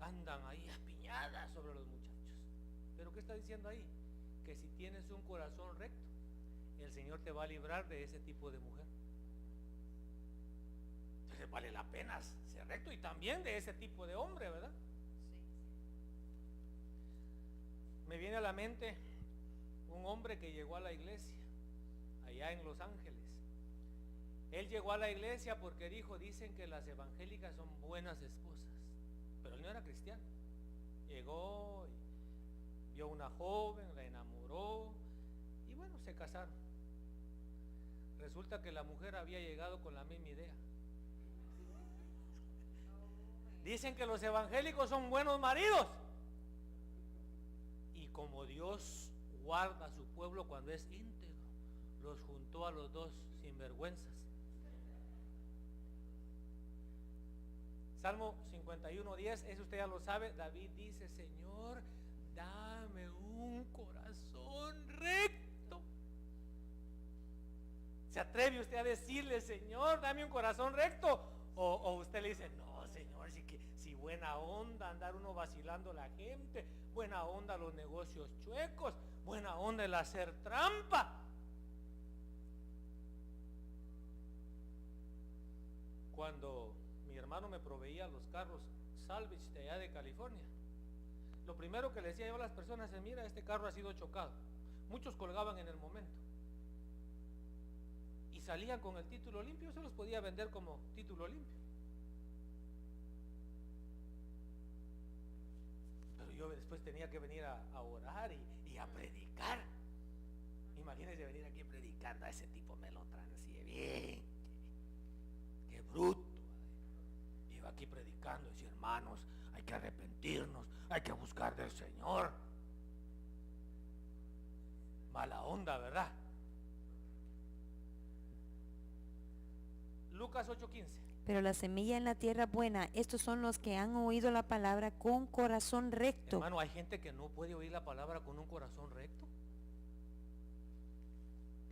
andan ahí apiñadas sobre los muchachos. ¿Pero qué está diciendo ahí? Que si tienes un corazón recto, el Señor te va a librar de ese tipo de mujer. Entonces vale la pena ser recto, y también de ese tipo de hombre, ¿verdad? Me viene a la mente un hombre que llegó a la iglesia allá en Los Ángeles. Él llegó a la iglesia porque dicen que las evangélicas son buenas esposas, pero él no era cristiano. Llegó y vio una joven, la enamoró y bueno, se casaron. Resulta que la mujer había llegado con la misma idea. Dicen que los evangélicos son buenos maridos, y como Dios guarda a su pueblo cuando es íntegro, los juntó a los dos sinvergüenzas. Salmo 51:10, eso usted ya lo sabe. David dice: Señor, dame un corazón recto. ¿Se atreve usted a decirle: Señor, dame un corazón recto? O usted le dice: no, Señor, si buena onda andar uno vacilando a la gente, buena onda los negocios chuecos, buena onda el hacer trampa. Cuando mi hermano me proveía los carros salvage de allá de California, lo primero que le decía yo a las personas es: mira, este carro ha sido chocado. Muchos colgaban en el momento y salían con el título limpio. Yo se los podía vender como título limpio, pero yo después tenía que venir a orar y a predicar. Imagínense venir aquí predicando: a ese tipo me lo transié bien, qué bruto. Iba aquí predicando, decía: hermanos, hay que arrepentirnos, hay que buscar del Señor. Mala onda, ¿verdad? Lucas 8:15. Pero la semilla en la tierra buena, estos son los que han oído la palabra con corazón recto. Hermano, hay gente que no puede oír la palabra con un corazón recto.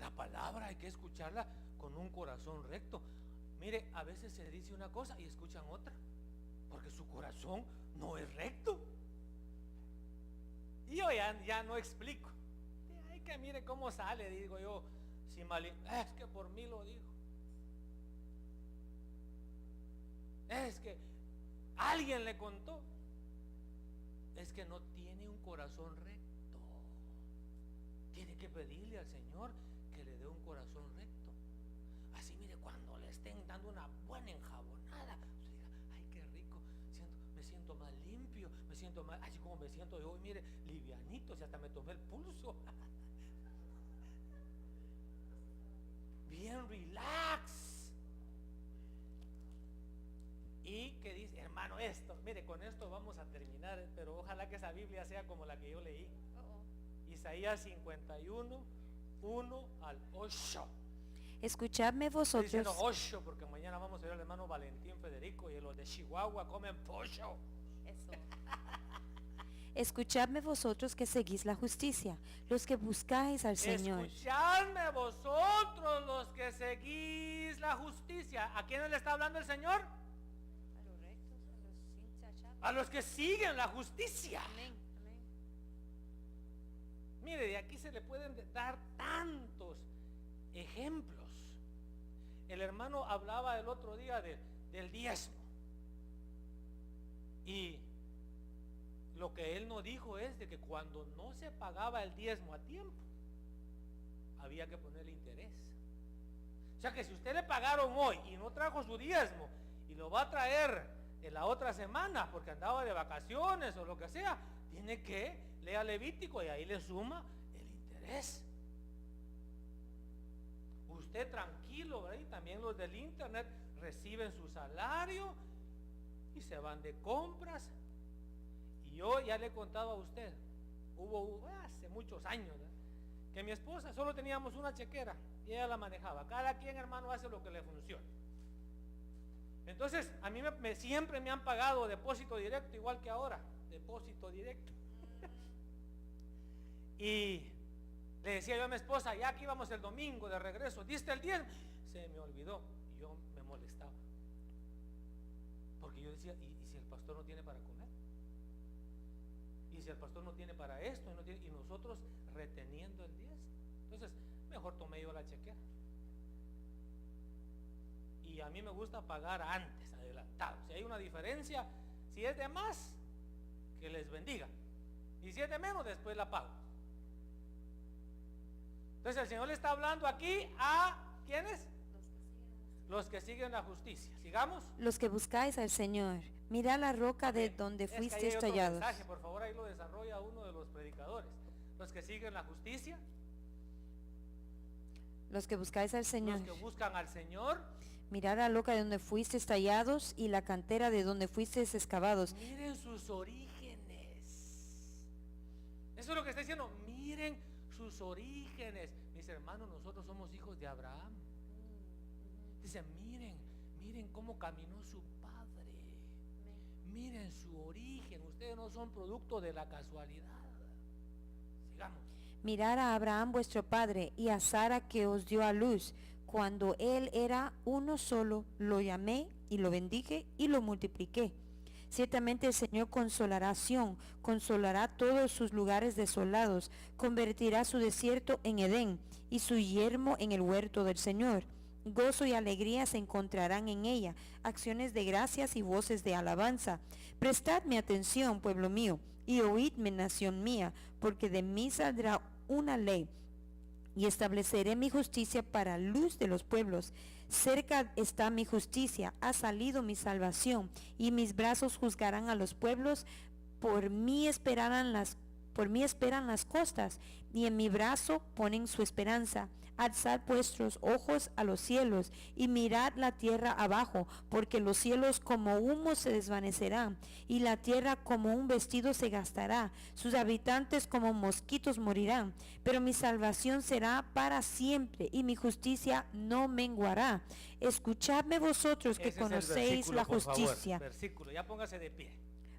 La palabra hay que escucharla con un corazón recto. Mire, a veces se dice una cosa y escuchan otra, porque su corazón no es recto. Y yo ya no explico. Ay, que mire cómo sale, digo yo, si mal, es que por mí lo digo. Es que alguien le contó. Es que no tiene un corazón recto. Tiene que pedirle al Señor que le dé un corazón recto. Así, mire, cuando le estén dando una buena enjabonada, usted diga: ay, qué rico, me siento más limpio, me siento más, así como me siento yo hoy, mire, livianito, si hasta me tomé el pulso. Bien relax. Y que dice, hermano, esto, mire, con esto vamos a terminar, pero ojalá que esa Biblia sea como la que yo leí. Isaías 51:1-8. Escuchadme Estoy vosotros. diciendo 8 porque mañana vamos a ver al hermano Valentín Federico y los de Chihuahua comen pollo. Eso. Escuchadme vosotros que seguís la justicia, los que buscáis al Señor. Escuchadme vosotros los que seguís la justicia. ¿A quiénes le está hablando el Señor? A los rectos, a los intachables. A los que siguen la justicia. Amén, amén. Mire, de aquí se le pueden dar tantos ejemplos. El hermano hablaba el otro día del diezmo. Y lo que él no dijo es de que cuando no se pagaba el diezmo a tiempo, había que ponerle interés. O sea que si usted le pagaron hoy y no trajo su diezmo y lo va a traer en la otra semana porque andaba de vacaciones o lo que sea, tiene que leer Levítico y ahí le suma el interés. Usted tranquilo, ¿verdad? Y también los del internet reciben su salario y se van de compras. Y yo ya le he contado a usted, hubo hace muchos años, ¿verdad?, que mi esposa solo teníamos una chequera y ella la manejaba. Cada quien, hermano, hace lo que le funciona. Entonces, a mí siempre me han pagado depósito directo, igual que ahora, depósito directo. Y le decía yo a mi esposa, ya que íbamos el domingo de regreso, ¿diste el 10? Se me olvidó y yo me molestaba. Porque yo decía, ¿y si el pastor no tiene para comer? ¿Y si el pastor no tiene para esto? Y nosotros reteniendo el 10. Entonces, mejor tomé yo la chequera. Y a mí me gusta pagar antes, adelantado. Si hay una diferencia, si es de más, que les bendiga. Y si es de menos, después la pago. Entonces el Señor le está hablando aquí a ¿quiénes? Los que siguen la justicia. Sigamos. Los que buscáis al Señor, mirad la roca de donde Es que ahí fuisteis hay otro tallados. mensaje, por favor, ahí lo desarrolla uno de los predicadores. Los que siguen la justicia, Los que buscáis al Señor, los que buscan al Señor. mirad la roca de donde fuisteis tallados y la cantera de donde fuisteis excavados. Miren sus orígenes. Eso es lo que está diciendo. Miren sus orígenes. Mis hermanos, nosotros somos hijos de Abraham. Dice, miren cómo caminó su padre. Miren su origen. Ustedes no son producto de la casualidad. Sigamos. Mirad a Abraham vuestro padre y a Sara que os dio a luz. Cuando él era uno solo, lo llamé y lo bendije y lo multipliqué. Ciertamente el Señor consolará a Sión, consolará todos sus lugares desolados, convertirá su desierto en Edén y su yermo en el huerto del Señor. Gozo y alegría se encontrarán en ella, acciones de gracias y voces de alabanza. Prestadme atención, pueblo mío, y oídme, nación mía, porque de mí saldrá una ley, y estableceré mi justicia para luz de los pueblos. Cerca está mi justicia, ha salido mi salvación, y mis brazos juzgarán a los pueblos. Por mí esperan las costas, y en mi brazo ponen su esperanza. Alzad vuestros ojos a los cielos, y mirad la tierra abajo, porque los cielos como humo se desvanecerán, y la tierra como un vestido se gastará, sus habitantes como mosquitos morirán, pero mi salvación será para siempre, y mi justicia no menguará. Escuchadme vosotros que Ese es el conocéis versículo, la por favor. justicia, Versículo, ya póngase de pie.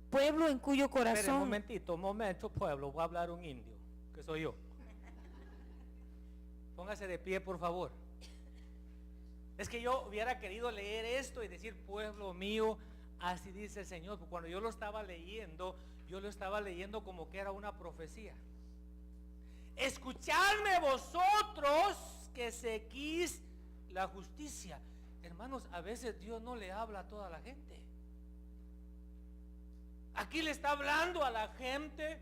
pueblo en cuyo Espere un corazón... momento, pueblo, voy a hablar un indio, que soy yo. Póngase de pie, por favor. Es que yo hubiera querido leer esto y decir, pueblo mío, así dice el Señor. Porque cuando yo lo estaba leyendo como que era una profecía. Escuchadme vosotros que seguís la justicia. Hermanos, a veces Dios no le habla a toda la gente. Aquí le está hablando a la gente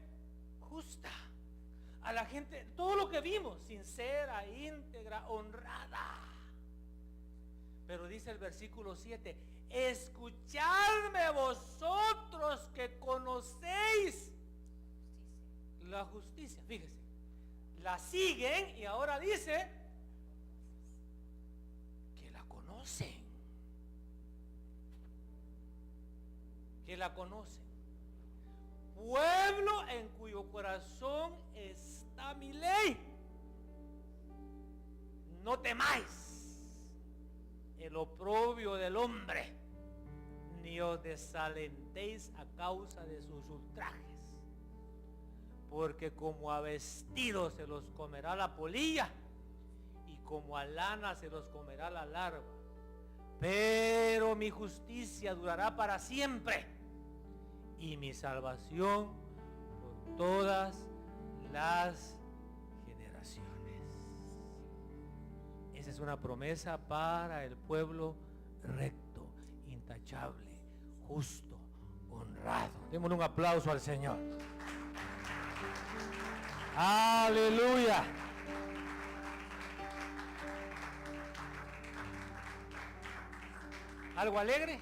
justa. A la gente, todo lo que vimos, sincera, íntegra, honrada. Pero dice el versículo 7, escuchadme vosotros que conocéis la justicia. Fíjese, la siguen y ahora dice que la conocen. Que la conocen. Pueblo en cuyo corazón está mi ley. No temáis el oprobio del hombre, ni os desalentéis a causa de sus ultrajes, porque como a vestidos se los comerá la polilla, y como a lana se los comerá la larva. Pero mi justicia durará para siempre, y mi salvación por todas las generaciones. Esa es una promesa para el pueblo recto, intachable, justo, honrado. Démosle un aplauso al Señor. Aleluya. ¿Algo alegre?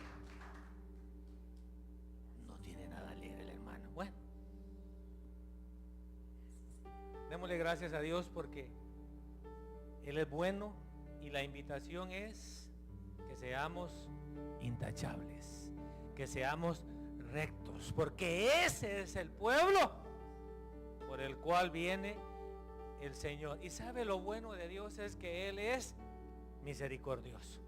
Démosle gracias a Dios porque Él es bueno y la invitación es que seamos intachables, que seamos rectos, porque ese es el pueblo por el cual viene el Señor. Y sabe, lo bueno de Dios es que Él es misericordioso.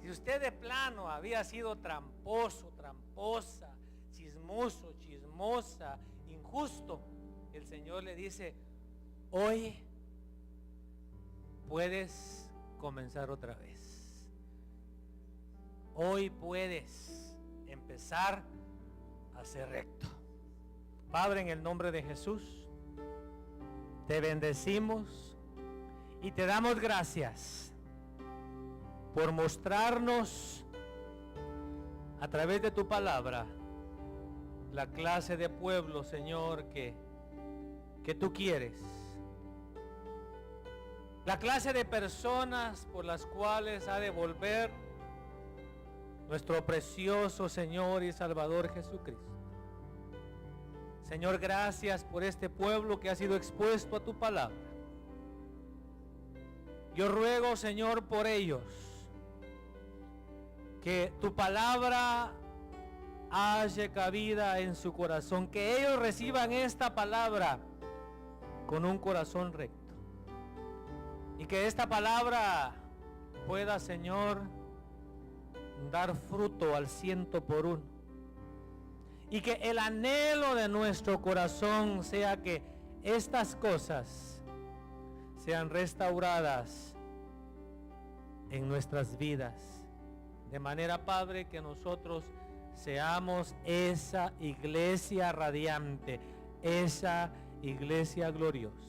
Si usted de plano había sido tramposo, tramposa, chismoso, chismosa, injusto, el Señor le dice: hoy puedes comenzar otra vez. Hoy puedes empezar a ser recto. Padre, en el nombre de Jesús, te bendecimos y te damos gracias por mostrarnos a través de tu palabra la clase de pueblo, Señor, que tú quieres. La clase de personas por las cuales ha de volver nuestro precioso Señor y Salvador Jesucristo. Señor, gracias por este pueblo que ha sido expuesto a tu palabra. Yo ruego, Señor, por ellos, que tu palabra haya cabida en su corazón, que ellos reciban esta palabra con un corazón recto, y que esta palabra pueda, Señor, dar fruto al 100%, y que el anhelo de nuestro corazón sea que estas cosas sean restauradas en nuestras vidas, de manera, Padre, que nosotros seamos esa iglesia radiante, esa iglesia gloriosa.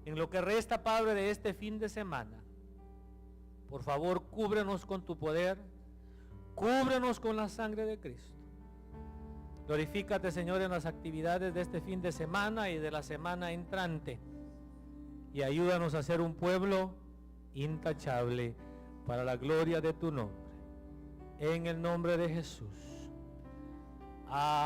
En lo que resta, Padre, de este fin de semana, por favor, cúbrenos con tu poder, cúbrenos con la sangre de Cristo. Glorifícate, Señor, en las actividades de este fin de semana y de la semana entrante, y ayúdanos a ser un pueblo intachable para la gloria de tu nombre. En el nombre de Jesús. Amén.